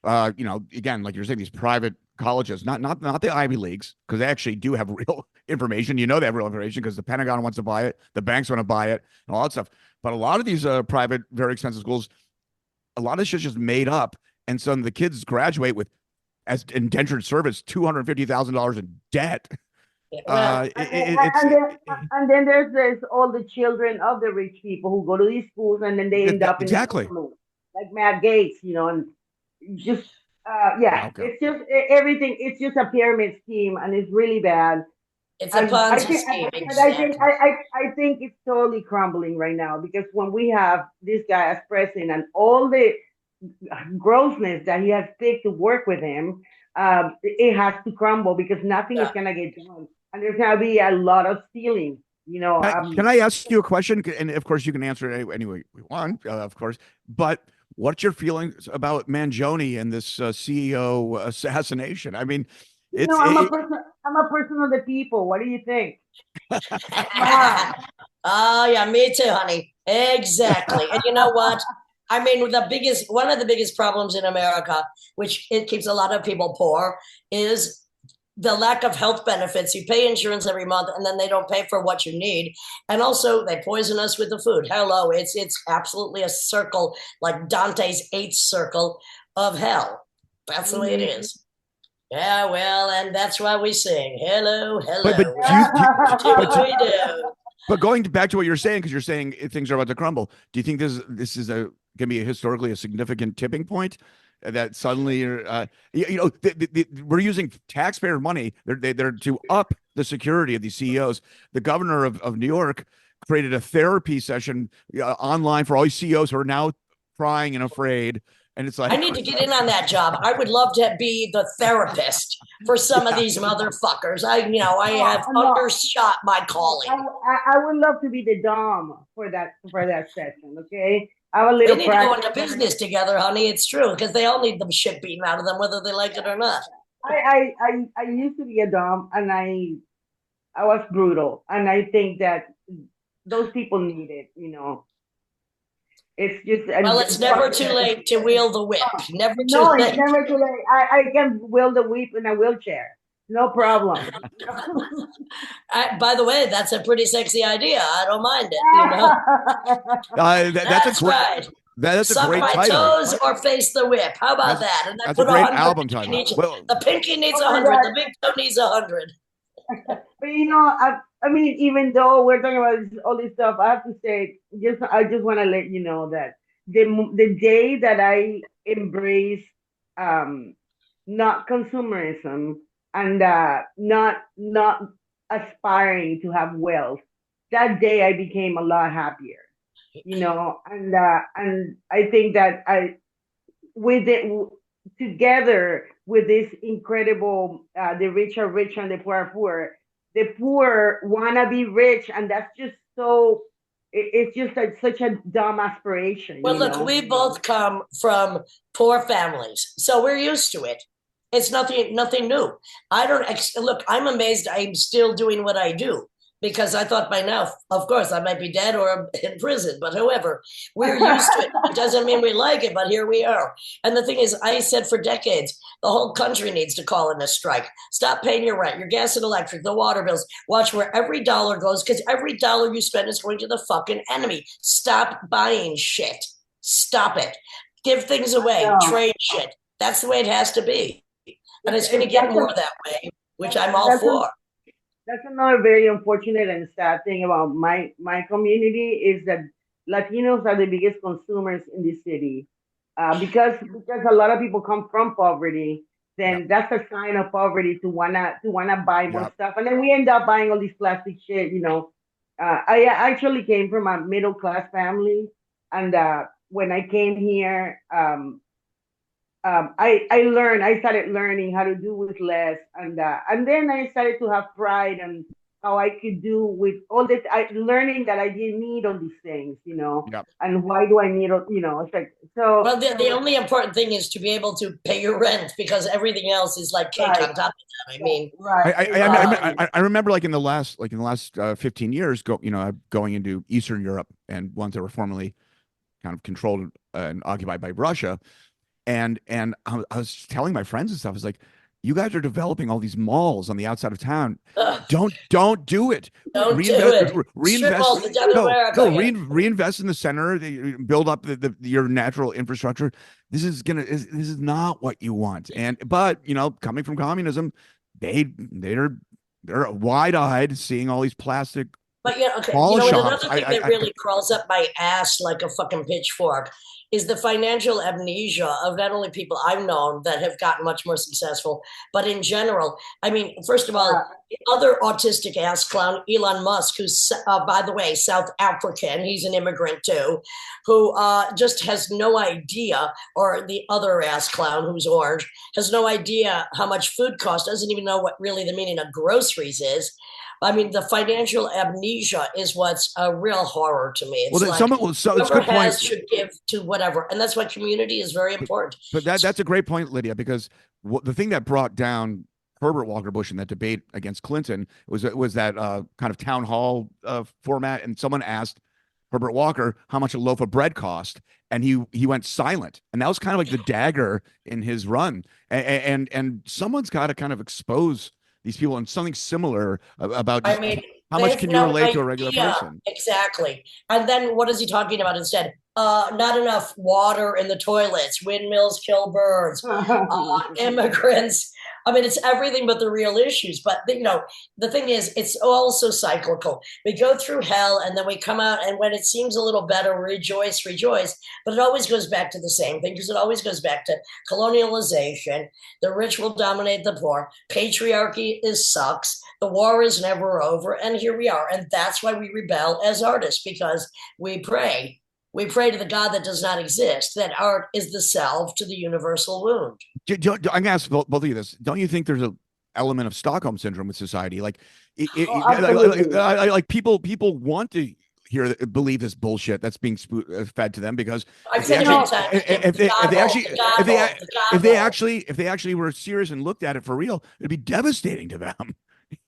Again, like you're saying, these private colleges, not the Ivy Leagues, because they actually do have real information. You know, they have real information because the Pentagon wants to buy it, the banks want to buy it, and all that stuff. But a lot of these private, very expensive schools, a lot of shit's just made up, and so the kids graduate with, as indentured service, $250,000 in debt. And then there's all the children of the rich people who go to these schools and then they end up in exactly like Matt Gates, you know, and just it's just everything. It's just a pyramid scheme, and it's really bad. It's a Ponzi scheme. I think it's totally crumbling right now because when we have this guy as president and all the grossness that he has picked to work with him, it has to crumble because nothing is gonna get done. And there's going to be a lot of stealing, you know. Can I ask you a question? And of course, you can answer it any way we want, of course. But what's your feelings about Mangione and this CEO assassination? I mean, I'm a person of the people. What do you think? Oh, yeah, me too, honey. Exactly. And you know what? I mean, one of the biggest problems in America, which it keeps a lot of people poor, is the lack of health benefits. You pay insurance every month and then they don't pay for what you need. And also they poison us with the food. Hello, it's absolutely a circle, like Dante's eighth circle of hell. That's the way it is. Yeah, well, and that's why we sing. Hello, hello. But going back to what you're saying, because you're saying things are about to crumble, do you think this is going to be historically a significant tipping point? That suddenly, we're using taxpayer money. They're to up the security of these CEOs. The governor of New York created a therapy session online for all these CEOs who are now crying and afraid. And it's like, I need to get in on that job. I would love to be the therapist for some of these motherfuckers. I have undershot my calling. I would love to be the dom for that session. Okay. We need to go into business together, honey. It's true, because they all need the shit beaten out of them, whether they like it or not. I used to be a dom, and I was brutal, and I think that those people need it. You know, it's just it's never too late to wield the whip. It's never too late. I can wield the whip in a wheelchair. No problem. By the way, that's a pretty sexy idea. I don't mind it. You know? That's right. That's a great title. Suck my toes or face the whip. How about that? And that's a great album title. The pinky needs 100. The big toe needs 100. But I mean, even though we're talking about all this stuff, I have to say, I just want to let you know that the day that I embrace not consumerism and not aspiring to have wealth, that day I became a lot happier, and I think that together with this incredible, the rich are rich and the poor are poor. The poor want to be rich, and that's just so. It's just such a dumb aspiration. Well, look, we both come from poor families, so we're used to it. It's nothing new. I'm amazed I'm still doing what I do, because I thought by now, of course, I might be dead or in prison, but however, we're used to it. It doesn't mean we like it, but here we are. And the thing is, I said for decades, the whole country needs to call in a strike. Stop paying your rent, your gas and electric, the water bills. Watch where every dollar goes, because every dollar you spend is going to the fucking enemy. Stop buying shit. Stop it. Give things away. Trade shit. That's the way it has to be. And it's going to get more that way, which I'm all for. That's another very unfortunate and sad thing about my community is that Latinos are the biggest consumers in the city, because a lot of people come from poverty. Then that's a sign of poverty to wanna buy more stuff, and then we end up buying all this plastic shit. I actually came from a middle class family, and when I came here, I started learning how to do with less, and then I started to have pride and how I could do with all this. Learning that I didn't need all these things, and why do I need, it's like, so. Well, the only important thing is to be able to pay your rent, because everything else is like cake on top of that. I mean, I remember like in the last 15 years, going into Eastern Europe and ones that were formerly kind of controlled and occupied by Russia. And I was telling my friends and stuff, I was like, you guys are developing all these malls on the outside of town. Ugh, Don't do it. don't do it. Strip Reinvest. malls in South No, America. no, Yeah. reinvest in the center. Build up your natural infrastructure. This is not what you want. But coming from communism, they're wide-eyed seeing all these plastic But yeah, okay. mall shops. Another thing that really crawls up my ass like a fucking pitchfork is the financial amnesia of not only people I've known that have gotten much more successful, but in general. I mean, first of all, the other autistic ass clown, Elon Musk, who's, by the way, South African, he's an immigrant too, who just has no idea, or the other ass clown who's orange, has no idea how much food costs, doesn't even know what really the meaning of groceries is. I mean, the financial amnesia is what's a real horror to me. It's it's a good point. Should give to whatever, and that's why community is very important. But that's a great point, Lydia, because the thing that brought down Herbert Walker Bush in that debate against Clinton was that kind of town hall format, and someone asked Herbert Walker how much a loaf of bread cost, and he went silent, and that was kind of like the dagger in his run, and someone's got to kind of expose these people and something similar about how much can you relate to a regular person? Exactly. And then what is he talking about instead? Not enough water in the toilets, windmills kill birds, immigrants. I mean, it's everything but the real issues. But, the thing is, it's also cyclical. We go through hell and then we come out, and when it seems a little better, rejoice. But it always goes back to the same thing, because it always goes back to colonialization. The rich will dominate the poor. Patriarchy sucks. The war is never over. And here we are. And that's why we rebel as artists, because we pray. We pray to the God that does not exist, that art is the salve to the universal wound. I'm going to ask both of you this. Don't you think there's an element of Stockholm syndrome with society? Like people want to believe this bullshit that's being fed to them, because if they actually were serious and looked at it for real, it'd be devastating to them.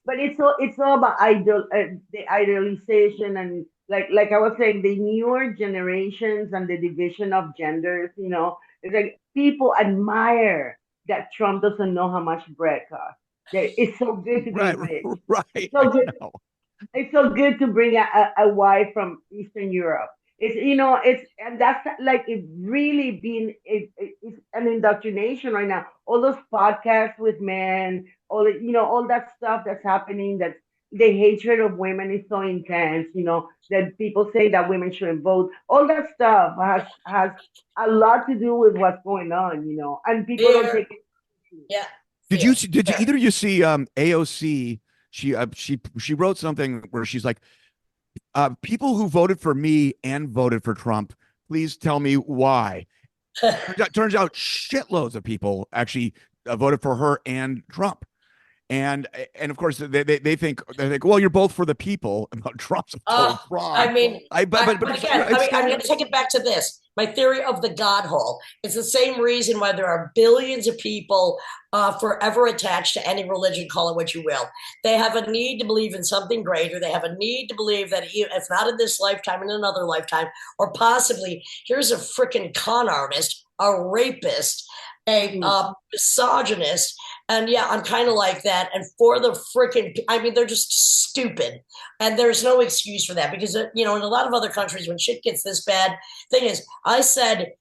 But it's all about the idealization, and like I was saying, the newer generations and the division of genders. It's like people admire that Trump doesn't know how much bread costs. It's so good to be rich. Right. It's so good to bring a wife from Eastern Europe. And that's like it really been it's an indoctrination right now. All those podcasts with men, all that stuff that's happening, that the hatred of women is so intense, that people say that women shouldn't vote. All that stuff has a lot to do with what's going on, and people don't take it. Yeah. Did either of you see AOC? She wrote something where she's like, people who voted for me and voted for Trump, please tell me why. Turns out shitloads of people actually voted for her and Trump. And of course they think, well, you're both for the people. Trump's a total fraud. I mean, but again, I'm going to take it back to this. My theory of the God hole. It's the same reason why there are billions of people forever attached to any religion, call it what you will. They have a need to believe in something greater. They have a need to believe that if not in this lifetime, in another lifetime, or possibly, here's a freaking con artist, a rapist, a misogynist. And yeah, I'm kind of like that. And for the freaking, they're just stupid. And there's no excuse for that, because, in a lot of other countries, when shit gets this bad, thing is, I said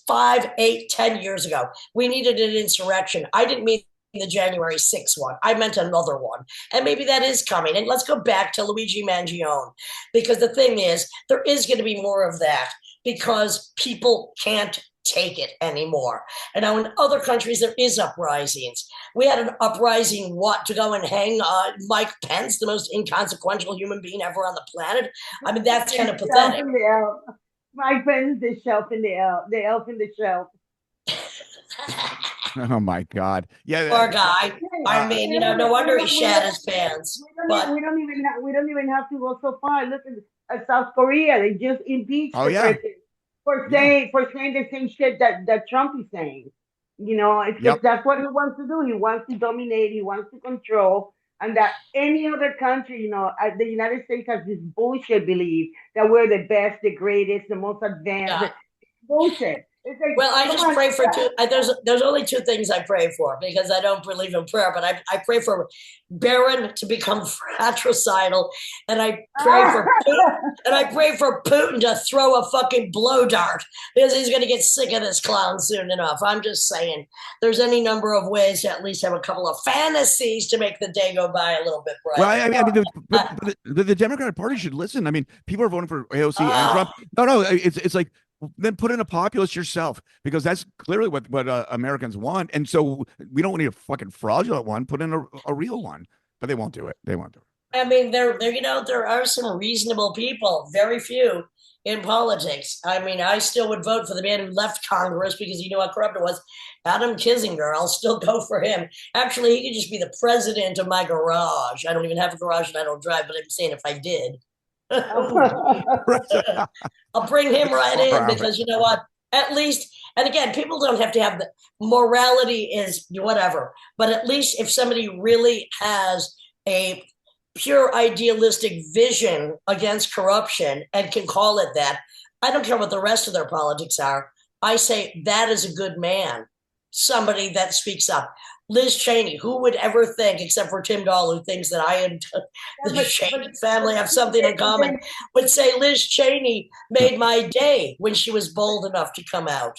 5, 8, 10 years ago, we needed an insurrection. I didn't mean the January 6th one. I meant another one. And maybe that is coming. And let's go back to Luigi Mangione, because the thing is, there is going to be more of that, because people can't take it anymore. And now in other countries, there is uprisings. We had an uprising, to go and hang Mike Pence, the most inconsequential human being ever on the planet. That's kind of pathetic. Mike Pence, the elf in the shelf. Oh my God! Yeah, poor guy. No wonder he shat his pants. We don't even have to go so far. Look at South Korea. They just impeached the president for saying the same shit that Trump is saying. That's what he wants to do. He wants to dominate. He wants to control. And that any other country, the United States has this bullshit belief that we're the best, the greatest, the most advanced. Bullshit. It's like, Well, I come just on. pray for two. There's only two things I pray for because I don't believe in prayer, but I pray for Barron to become fratricidal, and I pray for Putin to throw a fucking blow dart because he's going to get sick of this clown soon enough. I'm just saying, there's any number of ways to at least have a couple of fantasies to make the day go by a little bit brighter. Well, I mean, the Democratic Party should listen. I mean, people are voting for AOC and Trump. No, it's like, then put in a populist yourself, because that's clearly what Americans want. And so we don't need a fucking fraudulent one. Put in a real one, but they won't do it. They won't do it. I mean, there are some reasonable people, very few in politics. I mean, I still would vote for the man who left Congress because he knew how corrupt it was. Adam Kinzinger, I'll still go for him. Actually, he could just be the president of my garage. I don't even have a garage and I don't drive, but I'm saying if I did. I'll bring him right in because you know what? At least, and again, people don't have to have the morality is whatever, but at least if somebody really has a pure idealistic vision against corruption and can call it that, I don't care what the rest of their politics are. I say that is a good man, somebody that speaks up. Liz Cheney, who would ever think, except for Tim Dahl, who thinks that I and the Cheney family have something in common, would say Liz Cheney made my day when she was bold enough to come out.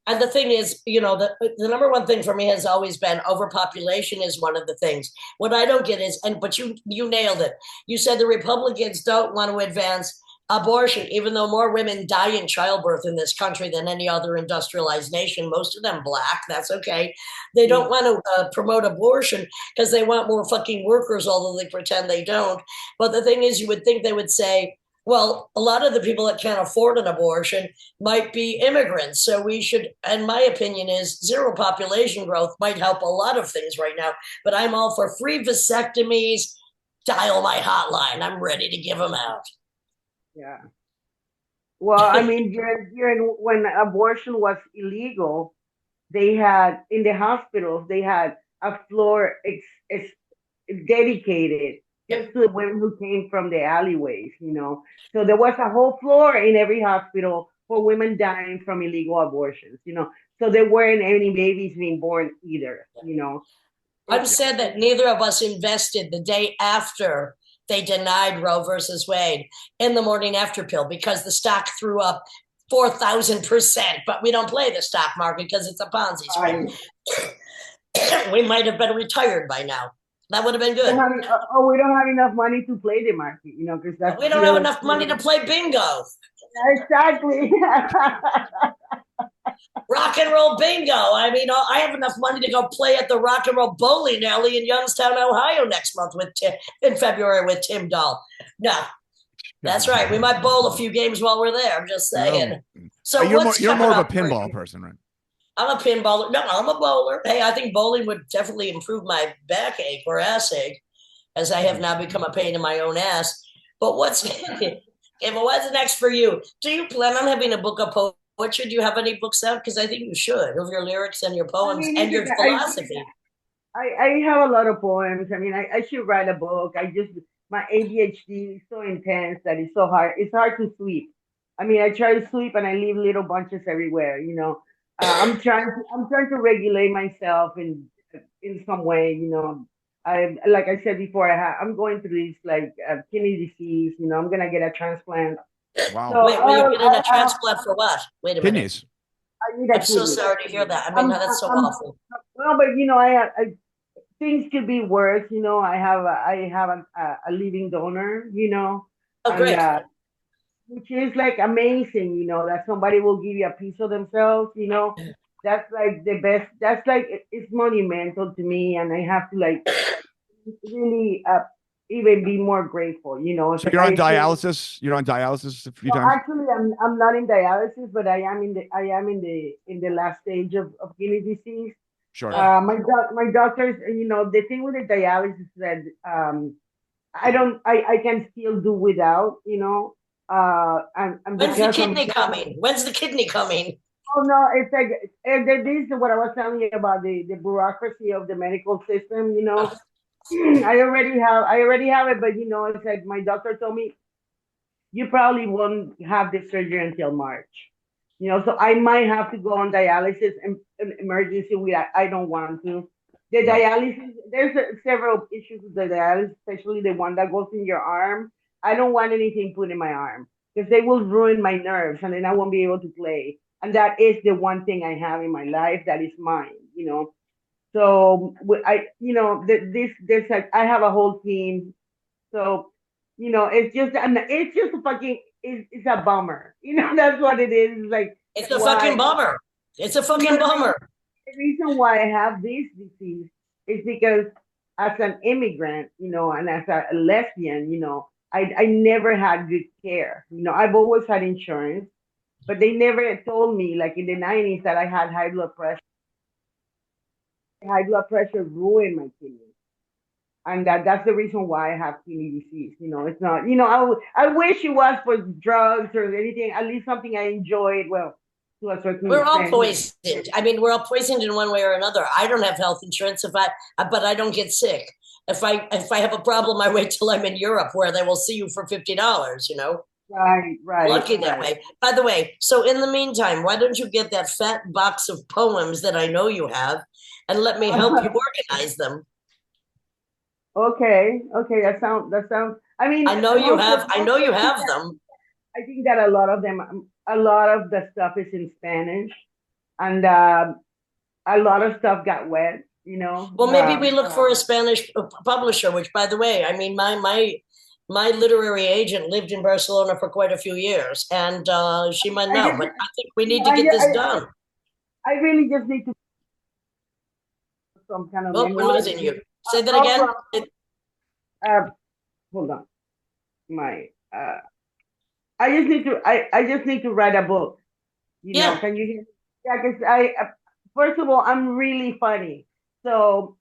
And the thing is, you know, the number one thing for me has always been overpopulation is one of the things. What I don't get is, but you nailed it. You said the Republicans don't want to advance abortion, even though more women die in childbirth in this country than any other industrialized nation, most of them Black. That's okay. They don't want to promote abortion because they want more fucking workers, although they pretend they don't. But the thing is, you would think they would say, well, a lot of the people that can't afford an abortion might be immigrants. So we should, and my opinion is zero population growth might help a lot of things right now. But I'm all for free vasectomies. Dial my hotline. I'm ready to give them out. Yeah. Well, I mean, when abortion was illegal, they had in the hospitals they had a floor dedicated just to the women who came from the alleyways, you know. So there was a whole floor in every hospital for women dying from illegal abortions, you know. So there weren't any babies being born either, you know. I'm sad that neither of us invested the day after they denied Roe versus Wade in the morning after pill because the stock threw up 4,000%, but we don't play the stock market because it's a Ponzi scheme. We might have been retired by now. That would have been good. We don't have enough money to play the market, you know, because that's we don't have enough money to play bingo. Exactly. Rock and roll bingo. I mean, I have enough money to go play at the Rock and Roll Bowling Alley in Youngstown, Ohio next month in February with Tim Dahl. No, that's right. We might bowl a few games while we're there. I'm just saying. No. So you're more of a pinball person, right? I'm a pinballer. No, I'm a bowler. Hey, I think bowling would definitely improve my backache or ass ache, as I have now become a pain in my own ass. But what's next for you? Do you plan on having a book of poetry? Do you have any books out? Because I think you should, of your lyrics and your poems and your philosophy. I have a lot of poems. I mean, I should write a book. My ADHD is so intense that it's so hard. It's hard to sleep. I mean, I try to sleep and I leave little bunches everywhere, you know. I'm trying to regulate myself in some way, you know. Like I said before, I'm going through this like kidney disease. You know, I'm gonna get a transplant. Wow. So, wait, you're getting a transplant for what? Wait a minute. Kidneys. I'm so sorry to hear that. I mean, that's so awful. Well, but you know, I things could be worse. You know, I have a living donor. You know, oh great. Which is like amazing, you know, that somebody will give you a piece of themselves, you know. That's like the best. That's like it's monumental to me, and I have to like really even be more grateful, you know. So you're on dialysis. You're on dialysis a few times. Actually, I'm not in dialysis, but I am in the last stage of kidney disease. Sure. My doctors, you know, the thing with the dialysis is that I can still do without, you know. When's the kidney coming? When's the kidney coming? Oh no, it's like this is what I was telling you about the bureaucracy of the medical system. You know, I already have it, but you know, it's like my doctor told me you probably won't have the surgery until March. So I might have to go on dialysis and emergency. I don't want to. The dialysis, there's several issues with the dialysis, especially the one that goes in your arm. I don't want anything put in my arm because they will ruin my nerves and then I won't be able to play. And that is the one thing I have in my life that is mine. So this I have a whole team. So, it's just a fucking, it's a bummer. That's what it is. It's like, it's a fucking bummer. It's a fucking bummer. The reason why I have this disease is because as an immigrant, and as a lesbian, I never had good care. I've always had insurance, but they never told me, like in the 90s, that I had high blood pressure. High blood pressure ruined my kidney. And that's the reason why I have kidney disease. It's not, I wish it was for drugs or anything, at least something I enjoyed. Well, to a certain we're all extent. poisoned. I mean, we're all poisoned in one way or another. I don't have health insurance but I don't get sick. If I have a problem, I wait till I'm in Europe where they will see you for $50, Right. Lucky that way. By the way, so in the meantime, why don't you get that fat box of poems that I know you have and let me help you organize them? Okay. That sounds. I mean, I know you have them. I think that a lot of the stuff is in Spanish, and a lot of stuff got wet. Well, maybe we look for a Spanish publisher. Which, by the way, I mean my literary agent lived in Barcelona for quite a few years, and she might know. But I think we need to get this done. I really just need to some kind of. Oh, we're losing you. Say that again. Hold on. I just need to write a book. Can you hear me? Yeah, because first of all, I'm really funny, so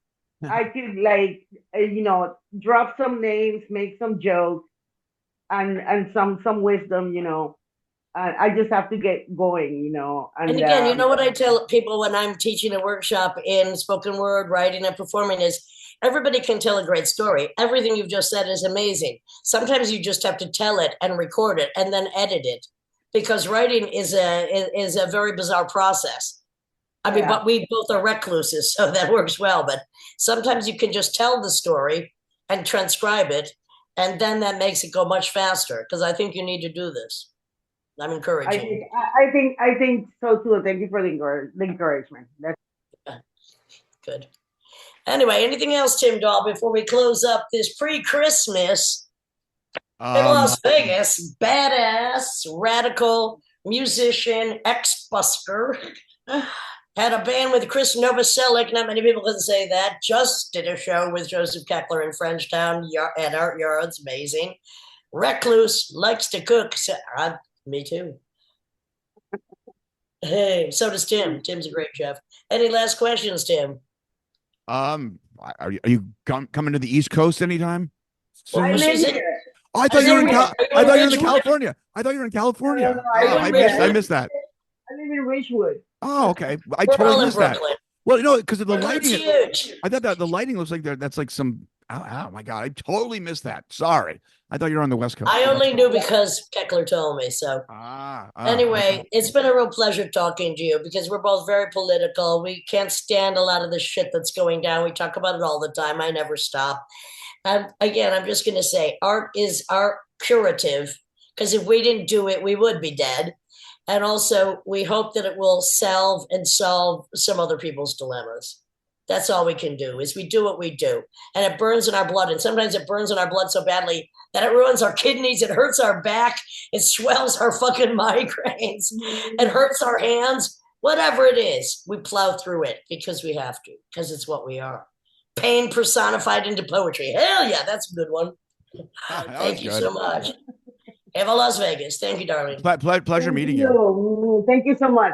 I could drop some names, make some jokes, and some wisdom. I just have to get going. And again, you know what I tell people when I'm teaching a workshop in spoken word, writing, and performing is everybody can tell a great story. Everything you've just said is amazing. Sometimes you just have to tell it and record it and then edit it, because writing is a very bizarre process. I mean, but we both are recluses, so that works well. But sometimes you can just tell the story and transcribe it, and then that makes it go much faster. Because I think you need to do this. I'm encouraging. I think so too. Thank you for the encouragement. That's good. Anyway, anything else, Tim Dahl, before we close up this pre-Christmas? Yva Las Vegass, badass, radical musician, ex-busker. Had a band with Chris Novoselic, not many people can say that. Just did a show with Joseph Keckler in Frenchtown at Art Yards, amazing. Recluse, likes to cook. Me too. Hey, so does Tim. Tim's a great chef. Any last questions, Tim? Are you coming to the East Coast anytime? I thought you were in California. I thought you were in California. I missed that. I live in Ridgewood. Oh, okay. I totally missed that. Well, because of the lighting. Huge. I thought that the lighting looks like that's like some. Oh my God! I totally missed that. Sorry. I thought you were on the West Coast. I only knew because Keckler told me. So anyway, okay. It's been a real pleasure talking to you because we're both very political. We can't stand a lot of the shit that's going down. We talk about it all the time. I never stop. And again, I'm just going to say art is our curative, because if we didn't do it, we would be dead. And also, we hope that it will solve some other people's dilemmas. That's all we can do, is we do what we do. And it burns in our blood. And sometimes it burns in our blood so badly that it ruins our kidneys. It hurts our back. It swells our fucking migraines. It hurts our hands. Whatever it is, we plow through it because we have to, because it's what we are. Pain personified into poetry. Hell yeah, that's a good one. Thank you so much. Yva Las Vegass. Thank you, darling. Pleasure meeting you. Thank you so much.